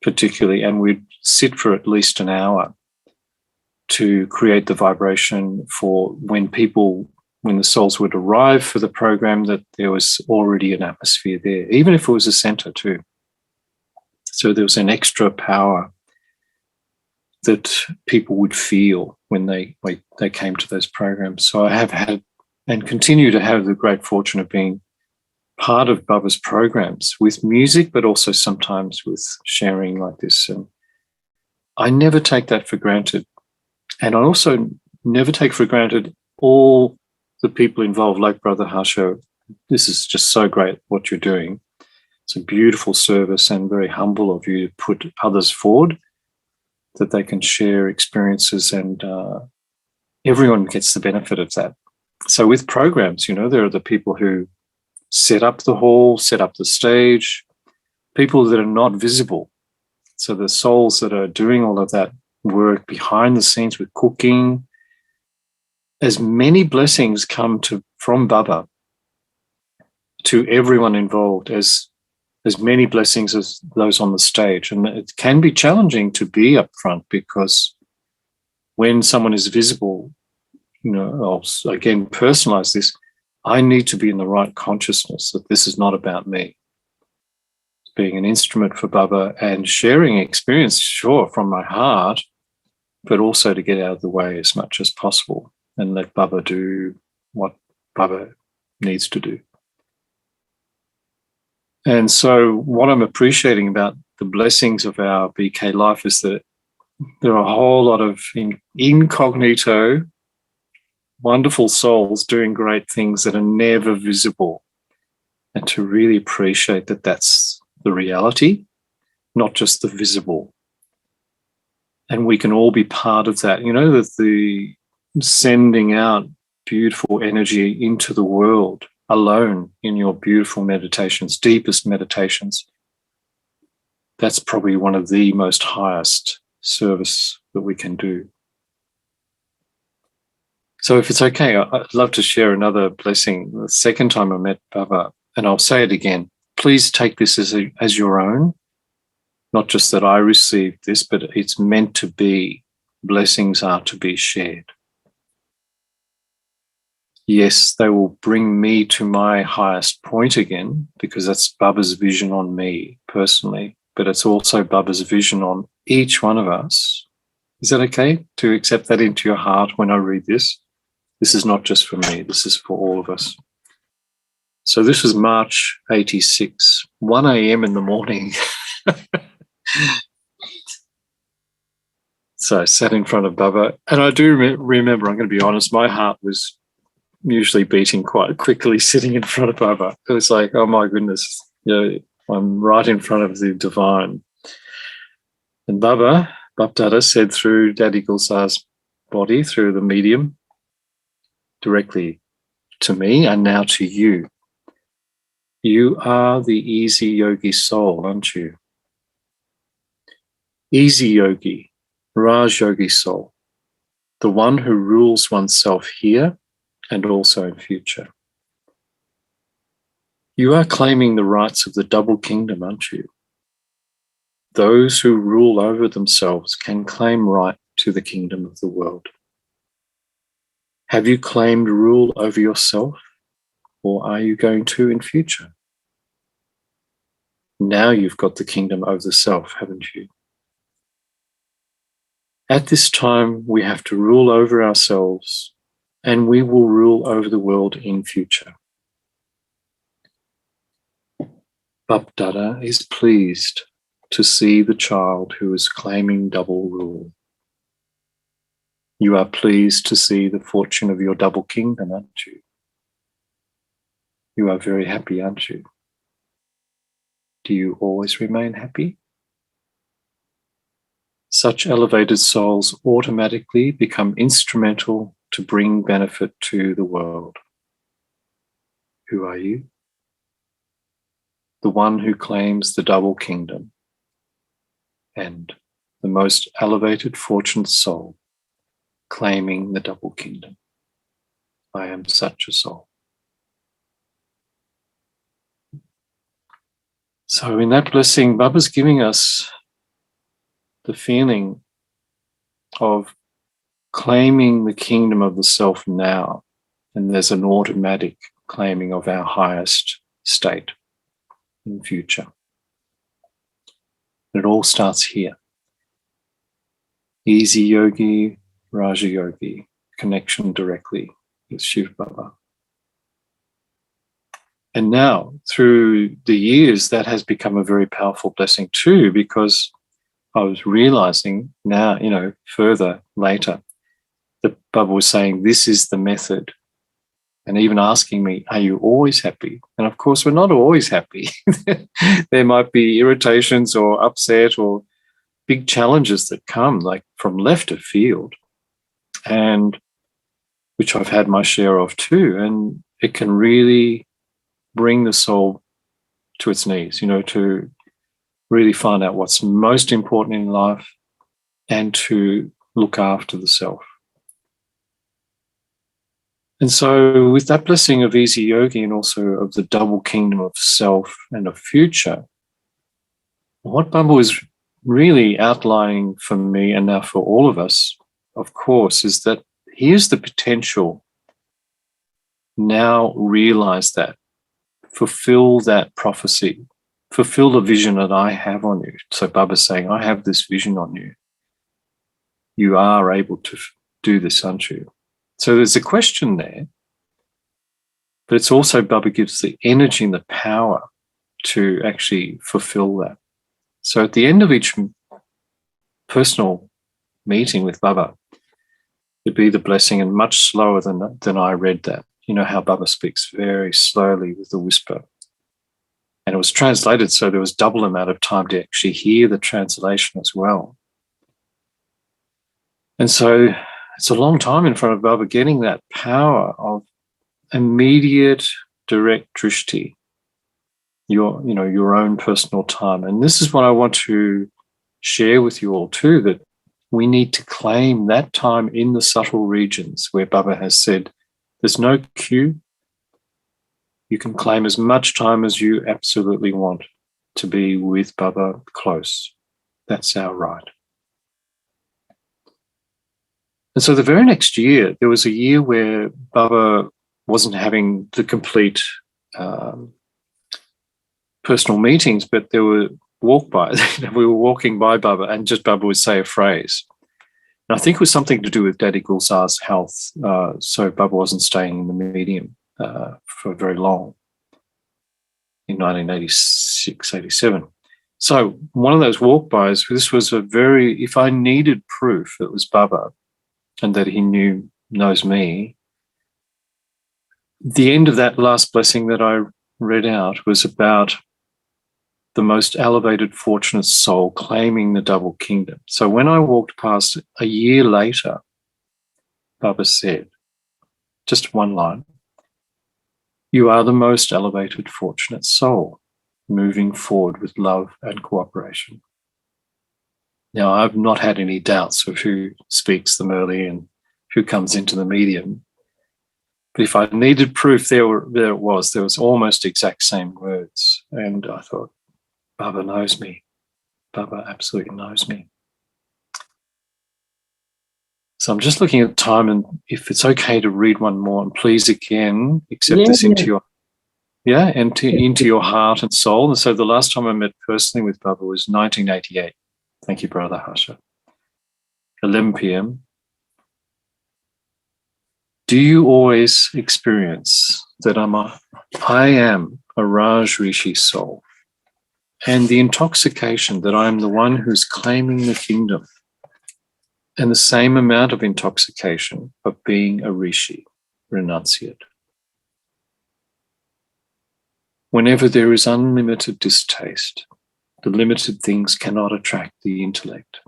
particularly, and we'd sit for at least an hour to create the vibration for when the souls would arrive for the program, that there was already an atmosphere there, even if it was a center too. So there was an extra power that people would feel when they came to those programs. So I have had and continue to have the great fortune of being part of Baba's programs with music, but also sometimes with sharing like this. And I never take that for granted. And I also never take for granted all the people involved, like Brother Harsha. This is just so great what you're doing. It's a beautiful service and very humble of you to put others forward, that they can share experiences, and everyone gets the benefit of that. So with programs, you know, there are the people who set up the hall, set up the stage, people that are not visible. So the souls that are doing all of that work behind the scenes with cooking. As many blessings come from Baba to everyone involved as many blessings as those on the stage. And it can be challenging to be up front, because when someone is visible, you know, I'll again personalize this, I need to be in the right consciousness that this is not about me. Being an instrument for Baba and sharing experience, sure, from my heart, but also to get out of the way as much as possible and let Baba do what Baba needs to do. And so what I'm appreciating about the blessings of our BK life is that there are a whole lot of incognito, wonderful souls doing great things that are never visible, and to really appreciate that that's the reality, not just the visible. And we can all be part of that. You know, that the sending out beautiful energy into the world alone in your beautiful meditations, deepest meditations, that's probably one of the most highest service that we can do. So if it's okay, I'd love to share another blessing. The second time I met Baba, and I'll say it again, please take this as your own, not just that I received this, but it's meant to be. Blessings are to be shared. Yes, they will bring me to my highest point again, because that's Baba's vision on me personally, but it's also Baba's vision on each one of us. Is that okay to accept that into your heart when I read this? This is not just for me, this is for all of us. So this was March 86, 1 a.m. in the morning. So I sat in front of Baba, and I do remember, I'm going to be honest, my heart was usually beating quite quickly sitting in front of Baba. It was like, oh my goodness, you know, I'm right in front of the divine. And Baba, Bapdada, said through Daddy Gulsar's body, through the medium, directly to me and now to you. You are the easy yogi soul, aren't you? Easy yogi, Raj yogi soul, the one who rules oneself here and also in future. You are claiming the rights of the double kingdom, aren't you? those who rule over themselves can claim right to the kingdom of the world. Have you claimed rule over yourself, or are you going to in future? Now you've got the kingdom over the self, haven't you? At this time, we have to rule over ourselves, and we will rule over the world in future. Bapdada is pleased to see the child who is claiming double rule. You are pleased to see the fortune of your double kingdom, aren't you? You are very happy, aren't you? Do you always remain happy? Such elevated souls automatically become instrumental to bring benefit to the world. Who are you? The one who claims the double kingdom and the most elevated fortunate soul claiming the double kingdom. I am such a soul. So in that blessing, Baba's giving us the feeling of claiming the kingdom of the self now, and there's an automatic claiming of our highest state in future. It all starts here. Easy yogi, Raja yogi, connection directly with Shiv Baba. And now, through the years, that has become a very powerful blessing too, because I was realizing now, further later, that Baba was saying, this is the method. And even asking me, are you always happy? And of course, we're not always happy. There might be irritations or upset or big challenges that come, like from left of field, and which I've had my share of too. And it can really bring the soul to its knees, to really find out what's most important in life and to look after the self. And so with that blessing of easy yogi and also of the double kingdom of self and of future, what Baba was really outlining for me and now for all of us, of course, is that here's the potential. Now realize that. Fulfill that prophecy. Fulfill the vision that I have on you. So Baba's saying, I have this vision on you. You are able to do this, aren't you? So there's a question there, but it's also Baba gives the energy and the power to actually fulfill that. So at the end of each personal meeting with Baba, it'd be the blessing, and much slower than I read that. You know how Baba speaks very slowly with the whisper. And it was translated, so there was double amount of time to actually hear the translation as well. And so it's a long time in front of Baba getting that power of immediate direct drishti, your own personal time. And this is what I want to share with you all too, that we need to claim that time in the subtle regions where Baba has said, there's no queue. You can claim as much time as you absolutely want to be with Baba close. That's our right. And so the very next year, there was a year where Baba wasn't having the complete personal meetings, but there were walk-bys. We were walking by Baba and just Baba would say a phrase. And I think it was something to do with Daddy Gulzar's health, so Baba wasn't staying in the medium for very long in 1986, 87. So one of those walk-bys, this was if I needed proof it was Baba and that he knows me, the end of that last blessing that I read out was about the most elevated fortunate soul claiming the double kingdom. So when I walked past a year later, Baba said, just one line, you are the most elevated fortunate soul moving forward with love and cooperation. Now, I've not had any doubts of who speaks them early and who comes into the medium. But if I needed proof, there it was. There was almost exact same words. And I thought, Baba knows me. Baba absolutely knows me. So I'm just looking at time, and if it's okay to read one more, and please again accept Yeah, this into yeah. into your heart and soul. And so the last time I met personally with Baba was 1988. Thank you, Brother Harsha. 11 p.m. Do you always experience that I am a Raj Rishi soul, and the intoxication that I am the one who's claiming the kingdom, and the same amount of intoxication of being a Rishi, renunciate? Whenever there is unlimited distaste, the limited things cannot attract the intellect.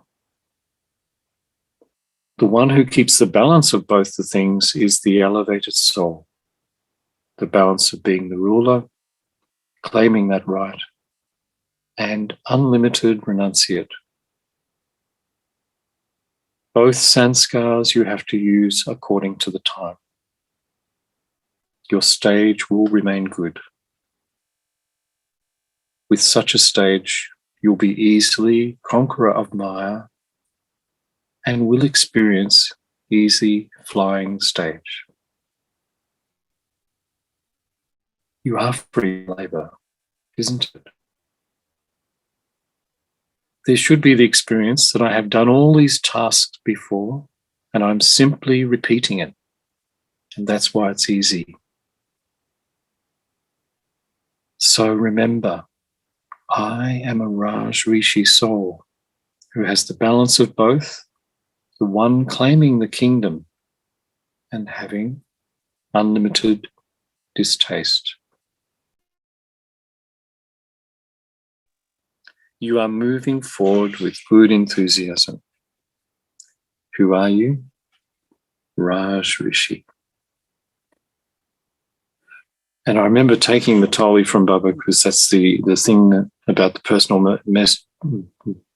The one who keeps the balance of both the things is the elevated soul, the balance of being the ruler, claiming that right, and unlimited renunciate. Both sanskars you have to use according to the time. Your stage will remain good. With such a stage, you'll be easily conqueror of Maya and will experience easy flying stage. You are free labor, isn't it? There should be the experience that I have done all these tasks before and I'm simply repeating it. And that's why it's easy. So remember, I am a Raj Rishi soul who has the balance of both, the one claiming the kingdom and having unlimited distaste. You are moving forward with good enthusiasm. Who are you? Raj Rishi. And I remember taking the Toli from Baba because that's the thing about the personal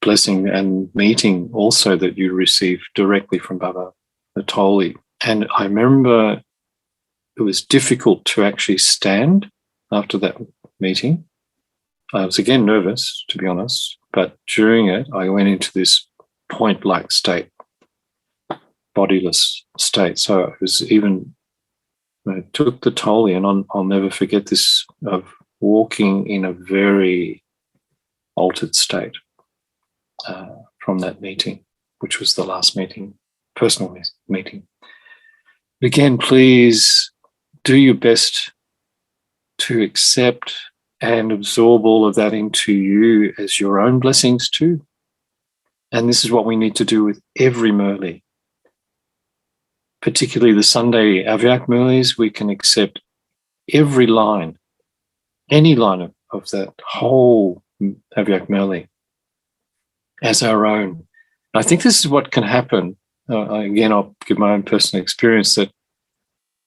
blessing and meeting also that you receive directly from Baba, the Toli. And I remember it was difficult to actually stand after that meeting. I was again nervous, to be honest, but during it, I went into this point-like state, bodiless state. So it was even, I took the Toli, and I'll never forget this, of walking in a very altered state from that meeting, which was the last meeting, personal meeting. Again, please do your best to accept and absorb all of that into you as your own blessings too. And this is what we need to do with every Murli. Particularly the Sunday Avyak Murlis, we can accept every line, any line of that whole Avyak Murli as our own. I think this is what can happen. Again, I'll give my own personal experience that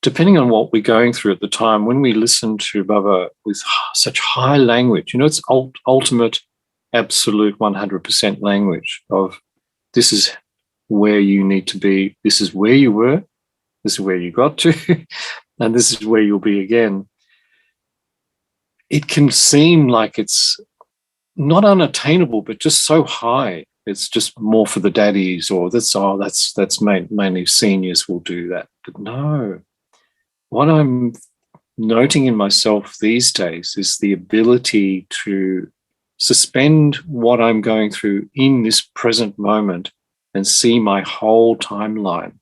depending on what we're going through at the time, when we listen to Baba with such high language, it's ultimate, absolute 100% language of this is where you need to be, this is where you were, this is where you got to, and this is where you'll be again. It can seem like it's not unattainable, but just so high. It's just more for the daddies, or that's mainly seniors will do that. But no. What I'm noting in myself these days is the ability to suspend what I'm going through in this present moment and see my whole timeline.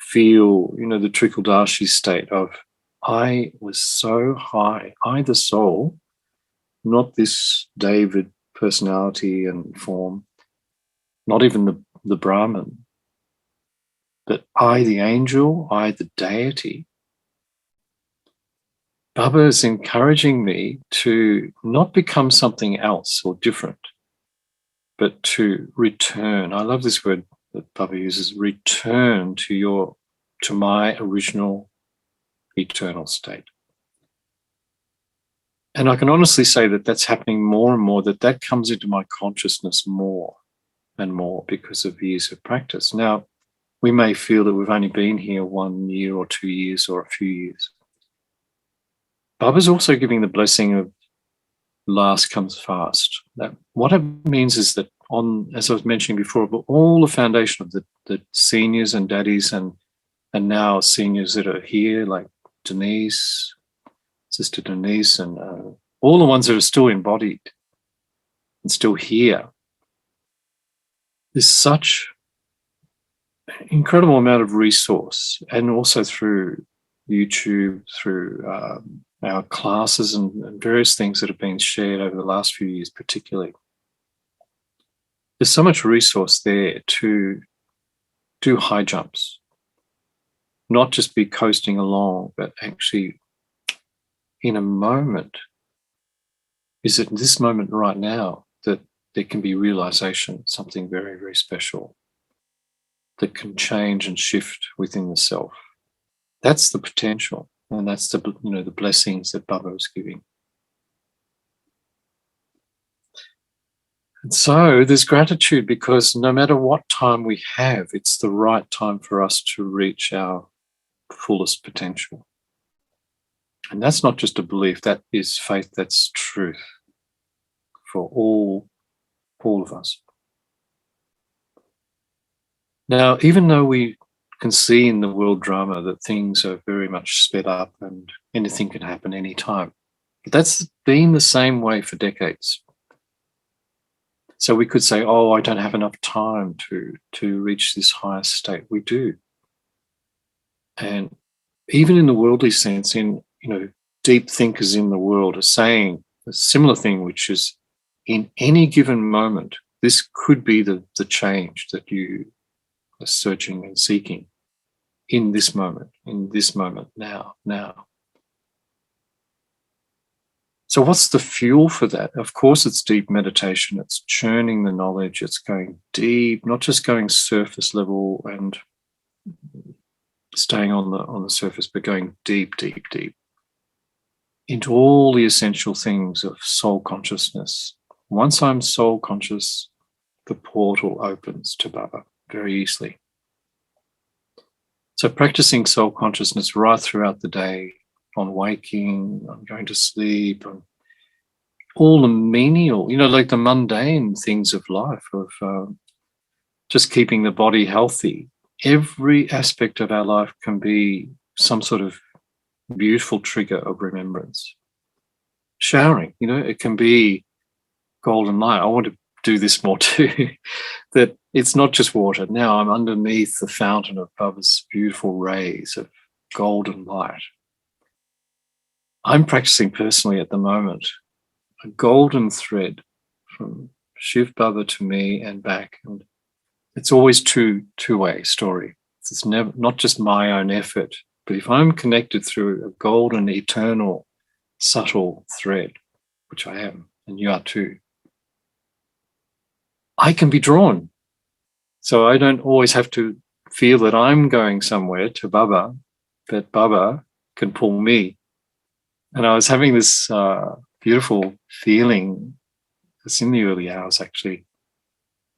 Feel, the Trikuldashi state of, I was so high, I the soul, not this David personality and form, not even the Brahman, but I the angel, I the deity. Baba is encouraging me to not become something else or different, but to return. I love this word that Baba uses, return to my original eternal state. And I can honestly say that that's happening more and more, that comes into my consciousness more and more because of years of practice. Now, we may feel that we've only been here 1 year or 2 years or a few years. Baba's also giving the blessing of last comes fast. That what it means is that as I was mentioning before, all the foundation of the seniors and daddies and now seniors that are here, like Denise, Sister Denise, and all the ones that are still embodied and still here. There's such an incredible amount of resource, and also through YouTube, through our classes and various things that have been shared over the last few years particularly. There's so much resource there to do high jumps, not just be coasting along, but actually in a moment, is it this moment right now that there can be realization, something very, very special that can change and shift within the self. That's the potential, and that's the blessings that Baba was giving. And so there's gratitude, because no matter what time we have, it's the right time for us to reach our fullest potential. And that's not just a belief, that is faith, that's truth for all of us. Now, even though we can see in the world drama that things are very much sped up and anything can happen anytime, but that's been the same way for decades. So we could say, oh, I don't have enough time to reach this higher state. We do. And even in the worldly sense, deep thinkers in the world are saying a similar thing, which is in any given moment, this could be the change that you are searching and seeking in this moment, now. So what's the fuel for that? Of course, it's deep meditation. It's churning the knowledge. It's going deep, not just going surface level and staying on the surface, but going deep, deep, deep into all the essential things of soul consciousness. Once I'm soul conscious, the portal opens to Baba very easily. So practicing soul consciousness right throughout the day, on waking, on going to sleep, on all the menial, like the mundane things of life, of just keeping the body healthy. Every aspect of our life can be some sort of beautiful trigger of remembrance. Showering, it can be golden light. I want to do this more too, that it's not just water. Now I'm underneath the fountain of Baba's beautiful rays of golden light. I'm practicing personally at the moment a golden thread from Shiv Baba to me and back, and it's always two-way story. It's never not just my own effort, but if I'm connected through a golden, eternal, subtle thread, which I am, and you are too, I can be drawn. So I don't always have to feel that I'm going somewhere to Baba, but Baba can pull me. And I was having this beautiful feeling, it's in the early hours actually,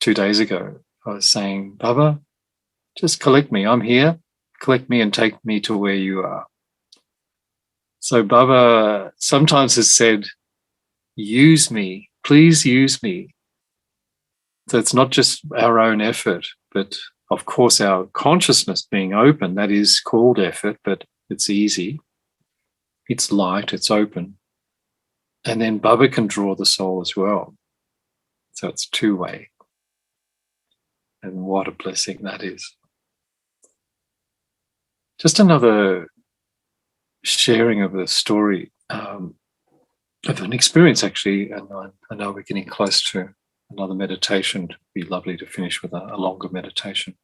2 days ago. I was saying, Baba, just collect me. I'm here. Collect me and take me to where you are. So Baba sometimes has said, use me, please use me. So it's not just our own effort, but of course our consciousness being open, that is called effort, but it's easy. It's light, it's open. And then Baba can draw the soul as well. So it's two-way. And what a blessing that is. Just another sharing of a story of an experience, actually, and I know we're getting close to another meditation. It'd be lovely to finish with a longer meditation.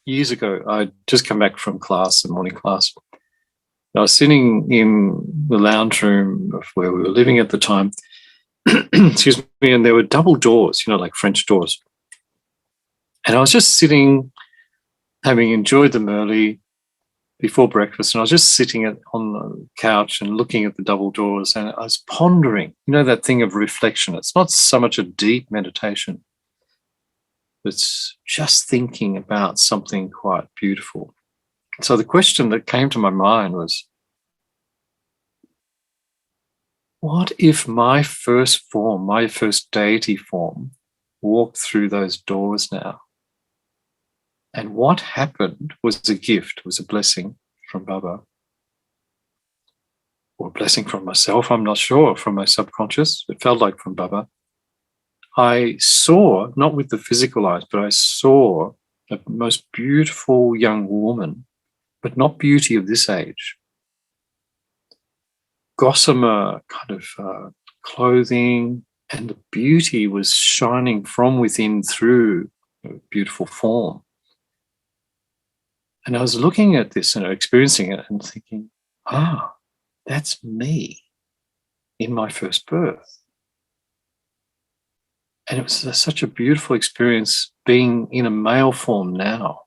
Years ago, I'd just come back from class, a morning class. I was sitting in the lounge room of where we were living at the time, excuse me, and there were double doors, like French doors. And I was just sitting, having enjoyed them early before breakfast, and I was just sitting on the couch and looking at the double doors, and I was pondering, that thing of reflection. It's not so much a deep meditation. It's just thinking about something quite beautiful. So the question that came to my mind was, what if my first form, my first deity form, walked through those doors now? And what happened was a gift, was a blessing from Baba, or a blessing from myself, I'm not sure, from my subconscious. It felt like from Baba. I saw, not with the physical eyes, but I saw a most beautiful young woman, but not beauty of this age. Gossamer kind of clothing, and the beauty was shining from within through a beautiful form. And I was looking at this and experiencing it and thinking, that's me in my first birth. And it was such a beautiful experience being in a male form now.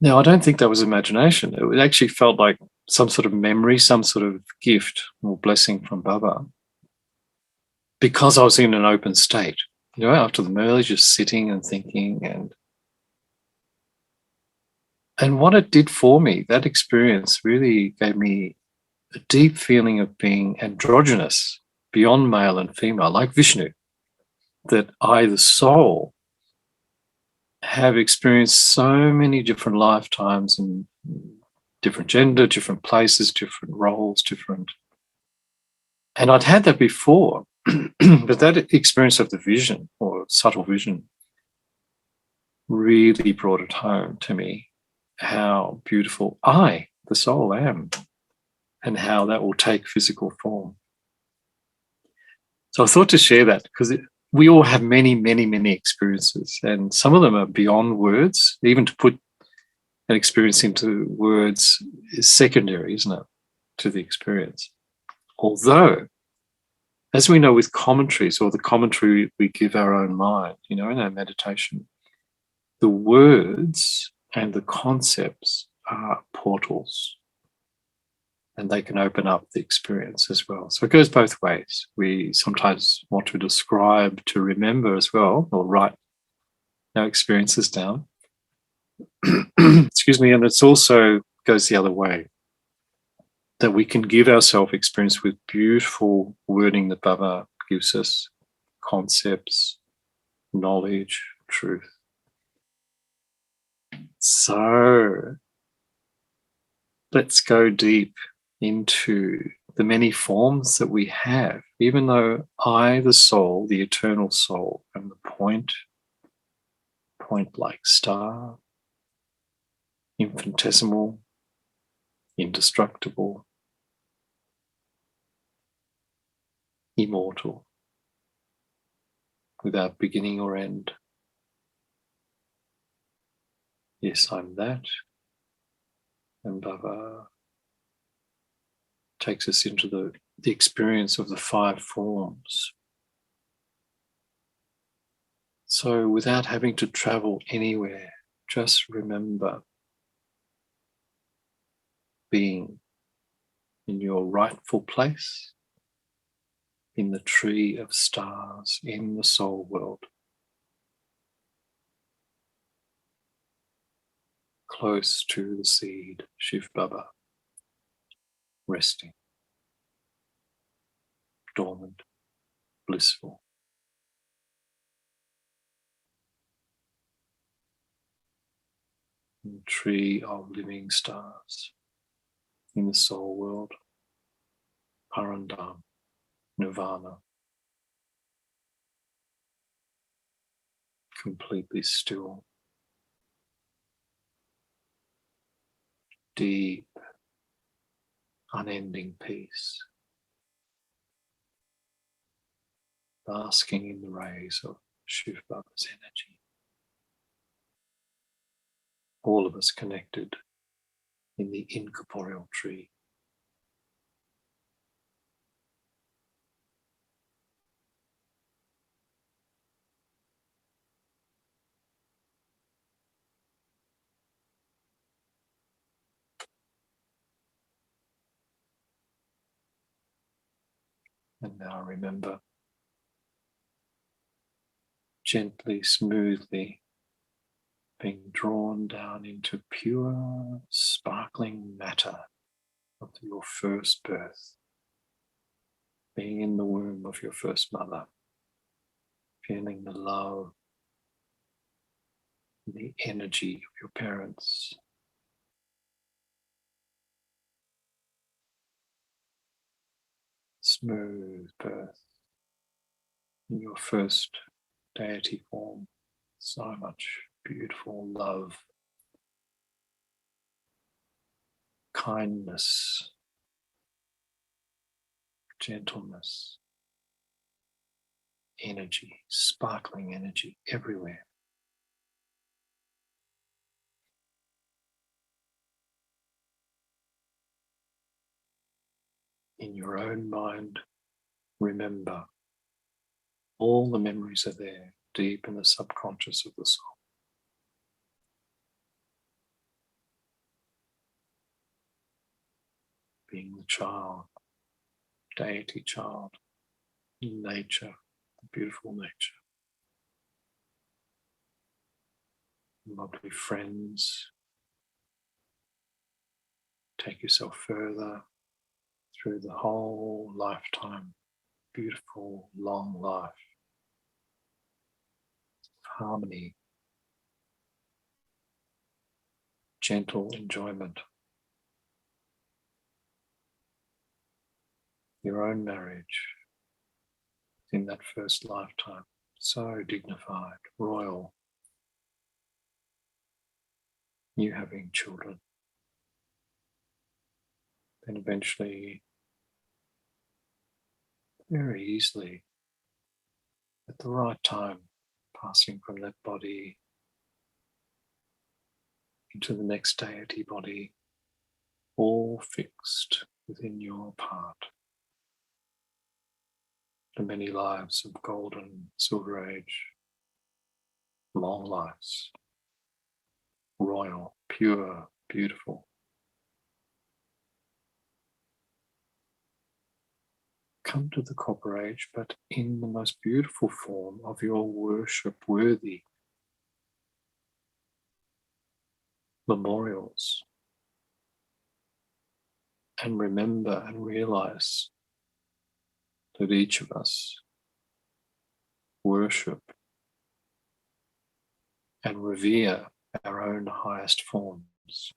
Now, I don't think that was imagination. It actually felt like some sort of memory, some sort of gift or blessing from Baba, because I was in an open state, after the merge, just sitting and thinking. And what it did for me, that experience really gave me a deep feeling of being androgynous, beyond male and female, like Vishnu, that I, the soul, have experienced so many different lifetimes and different gender, different places, different roles, and I'd had that before, but that experience of the vision or subtle vision really brought it home to me, how beautiful I, the soul, am, and how that will take physical form. So I thought to share that because we all have many, many, many experiences, and some of them are beyond words. Even to put an experience into words is secondary, isn't it, to the experience? Although, as we know with commentaries, or the commentary we give our own mind, in our meditation, the words and the concepts are portals, and they can open up the experience as well. So it goes both ways. We sometimes want to describe to remember as well, or write our experiences down. Excuse me. And it's also goes the other way, that we can give ourselves experience with beautiful wording that Baba gives us, concepts, knowledge, truth. So let's go deep into the many forms that we have, even though I, the soul, the eternal soul, am the point like star, infinitesimal, indestructible, immortal, without beginning or end. Yes, I'm that. And Baba takes us into the experience of the 5 forms. So without having to travel anywhere, just remember being in your rightful place, in the tree of stars, in the soul world, close to the seed, Shiv Baba, resting, dormant, blissful. In the tree of living stars, in the soul world, Parandam, Nirvana, completely still, deep, unending peace, basking in the rays of Shiv Baba's energy. All of us connected in the incorporeal tree. And now remember, gently, smoothly being drawn down into pure, sparkling matter, of your first birth, being in the womb of your first mother, feeling the love, the energy of your parents. Smooth birth in your first deity form. So much beautiful love, kindness, gentleness, energy, sparkling energy everywhere. In your own mind, remember all the memories are there, deep in the subconscious of the soul. Being the child, deity child, nature, beautiful nature, lovely friends. Take yourself further through the whole lifetime, beautiful long life, harmony, gentle enjoyment. Your own marriage in that first lifetime, so dignified, royal. You having children, then eventually, very easily, at the right time, passing from that body into the next deity body, all fixed within your part. The many lives of golden, silver age, long lives, royal, pure, beautiful. Come to the copper age, but in the most beautiful form of your worship-worthy memorials. And remember and realize that each of us worship and revere our own highest forms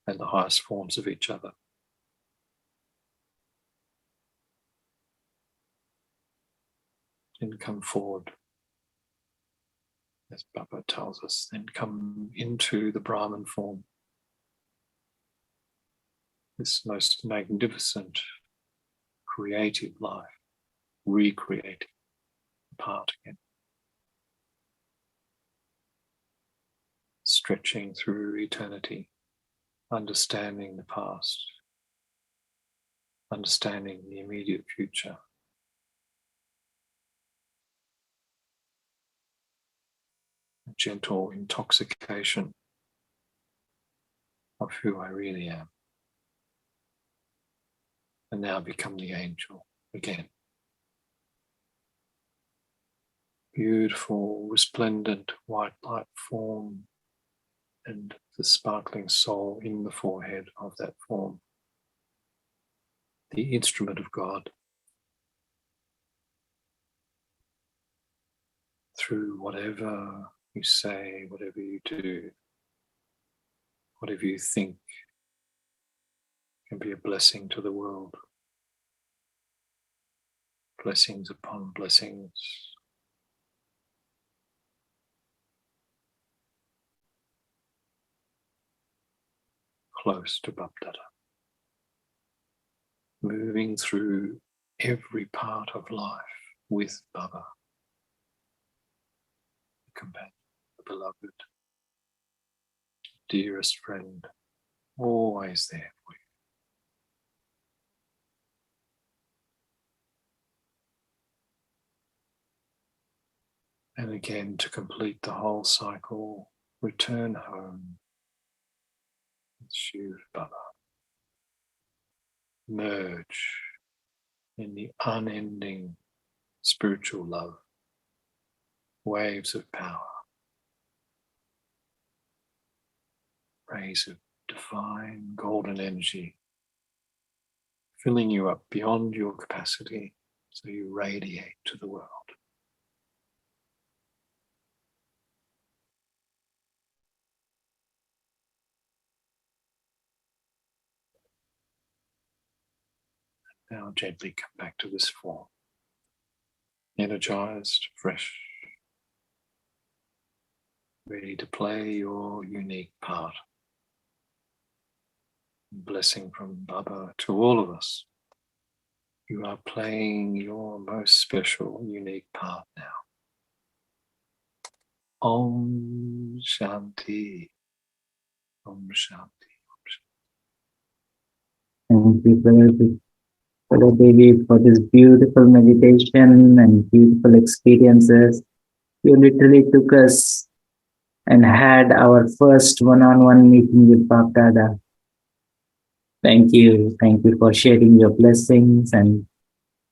and the highest forms of each other. Then come forward, as Baba tells us, then come into the Brahman form, this most magnificent, creative life, recreating the part again, stretching through eternity, understanding the past, understanding the immediate future. A gentle intoxication of who I really am. And now become the angel again. Beautiful, resplendent white light form and the sparkling soul in the forehead of that form. The instrument of God. Through whatever you say, whatever you do, whatever you think, can be a blessing to the world. Blessings upon blessings. Close to Bapdada. Moving through every part of life with Baba, the companion, the beloved, dearest friend, always there for you. And again, to complete the whole cycle, return home with Shiv Baba. Merge in the unending spiritual love, waves of power, rays of divine golden energy filling you up beyond your capacity so you radiate to the world. Now gently come back to this form, energized, fresh, ready to play your unique part. Blessing from Baba to all of us. You are playing your most special, unique part now. Om Shanti. Om Shanti. Thank you, Brother David, for this beautiful meditation and beautiful experiences. You literally took us and had our first one-on-one meeting with Bab Dada. Thank you. Thank you for sharing your blessings and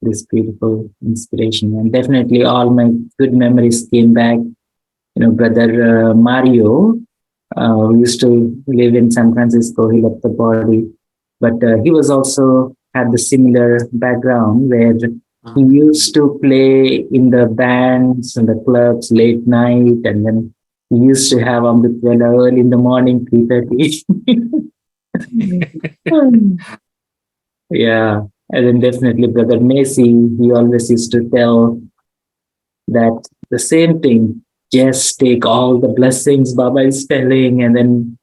this beautiful inspiration. And definitely all my good memories came back. Brother Mario, who used to live in San Francisco, he left the body. But he was also had the similar background where he used to play in the bands and the clubs late night, and then he used to have Amrit Vela early in the morning, 3:30. Yeah, and then definitely Brother Macy, he always used to tell that the same thing, just take all the blessings Baba is telling, and then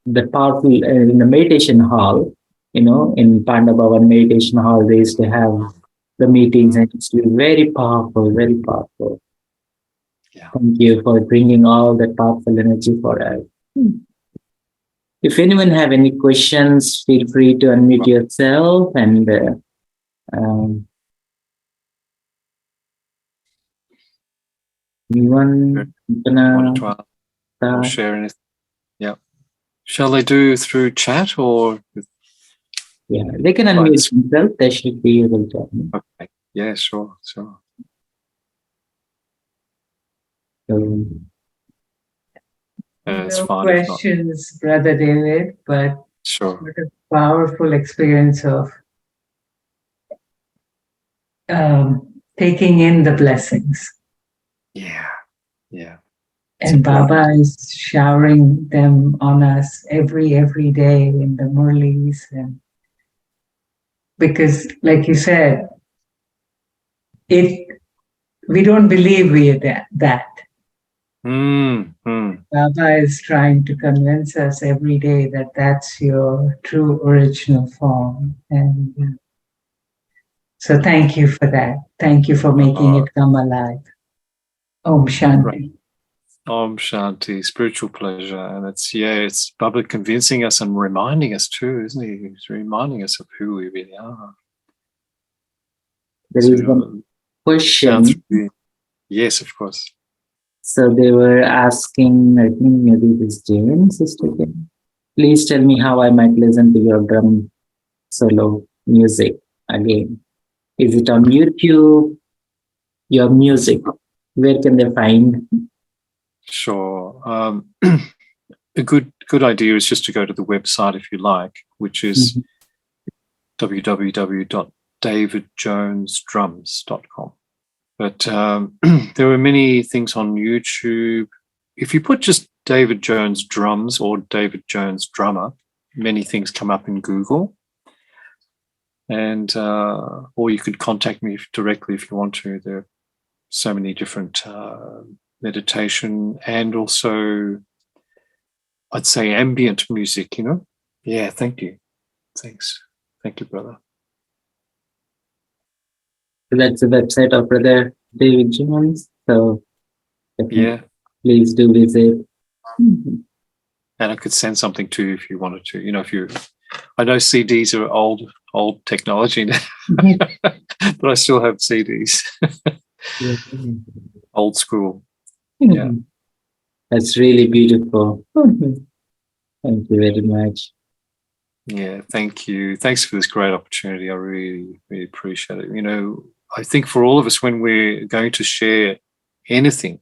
the powerful in the meditation hall, in Panda Bhavan meditation hall, they used to have the meetings, and it's very powerful, very powerful. Yeah. Thank you for bringing all that powerful energy for us. If anyone have any questions, feel free to unmute yourself and anyone wanted to ask or share anything? Yeah. Shall I do through chat or? Yeah, they can unmute themselves. They should be able to. Okay. Yeah, sure. So, no questions, Brother David, but sure. what a powerful experience of taking in the blessings. Yeah. And Baba is showering them on us every day in the Murlis, and because, like you said, we don't believe we are that. Baba is trying to convince us every day that that's your true original form, and so thank you for that. Thank you for making it come alive. Om Shanti. Right. Om Shanti, spiritual pleasure. And it's Baba convincing us and reminding us too, isn't he? He's reminding us of who we really are. There is one question. Yes, of course. So they were asking, I think maybe this Jane sister again. Please tell me how I might listen to your drum solo music again. Is it on YouTube? Your music, where can they find? Sure. A good idea is just to go to the website if you like, which is www.davidjonesdrums.com. But there are many things on YouTube. If you put just David Jones Drums or David Jones Drummer, many things come up in Google. And or you could contact me directly if you want to. There are so many different meditation and also, I'd say, ambient music, Yeah, thank you. Thanks. Thank you, brother. That's the website of Brother David Jones. So yeah, please do visit. And I could send something to you if you wanted to. I know CDs are old technology now, but I still have CDs. Old school. Yeah. That's really beautiful. Thank you very much. Yeah, thank you. Thanks for this great opportunity. I really, really appreciate it. I think for all of us, when we're going to share anything,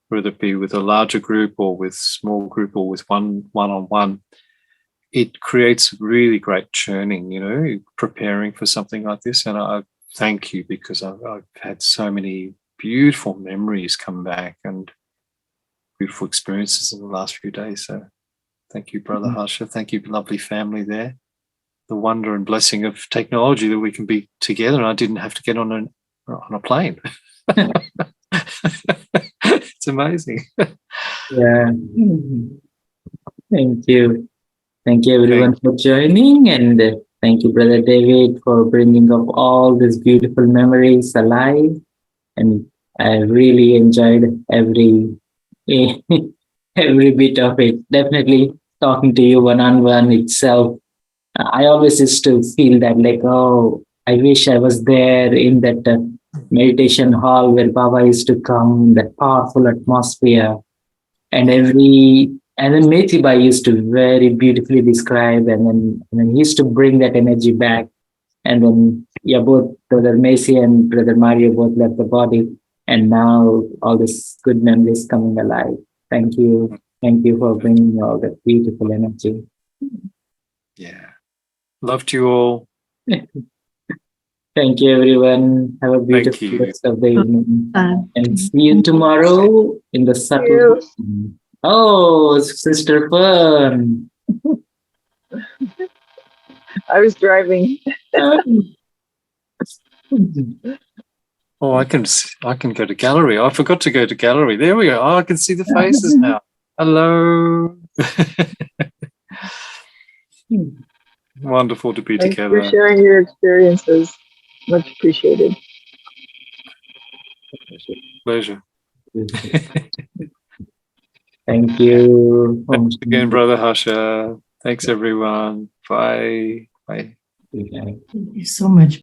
whether it be with a larger group or with small group or with one-on-one, it creates really great churning, preparing for something like this. And I thank you, because I've had so many beautiful memories come back and beautiful experiences in the last few days. So thank you, Brother Harsha. Thank you, lovely family there. The wonder and blessing of technology that we can be together, and I didn't have to get on a plane. It's amazing. Yeah. Thank you. Thank you everyone for joining, and thank you, Brother David, for bringing up all these beautiful memories alive. And I really enjoyed every every bit of it. Definitely talking to you one on one itself. I always used to feel that, like, oh, I wish I was there in that meditation hall where Baba used to come, that powerful atmosphere. And then Methi Bai used to very beautifully describe, and then he used to bring that energy back. And then, yeah, both Brother Macy and Brother Mario both left the body, and now all this good memories coming alive. Thank you. Thank you for bringing all that beautiful energy. Yeah. Love to you all. Thank you, everyone. Have a beautiful you. rest of the evening. And see you tomorrow in the subtle. Oh, Sister Fern. I was driving. Oh, I can go to gallery. I forgot to go to gallery. There we go. Oh, I can see the faces now. Hello. Wonderful to be Thanks together. for sharing your experiences. Much appreciated. Pleasure. Thank you. Thanks again, Brother Harsha. Thanks, everyone. Bye. Bye. Thank Thank you so much.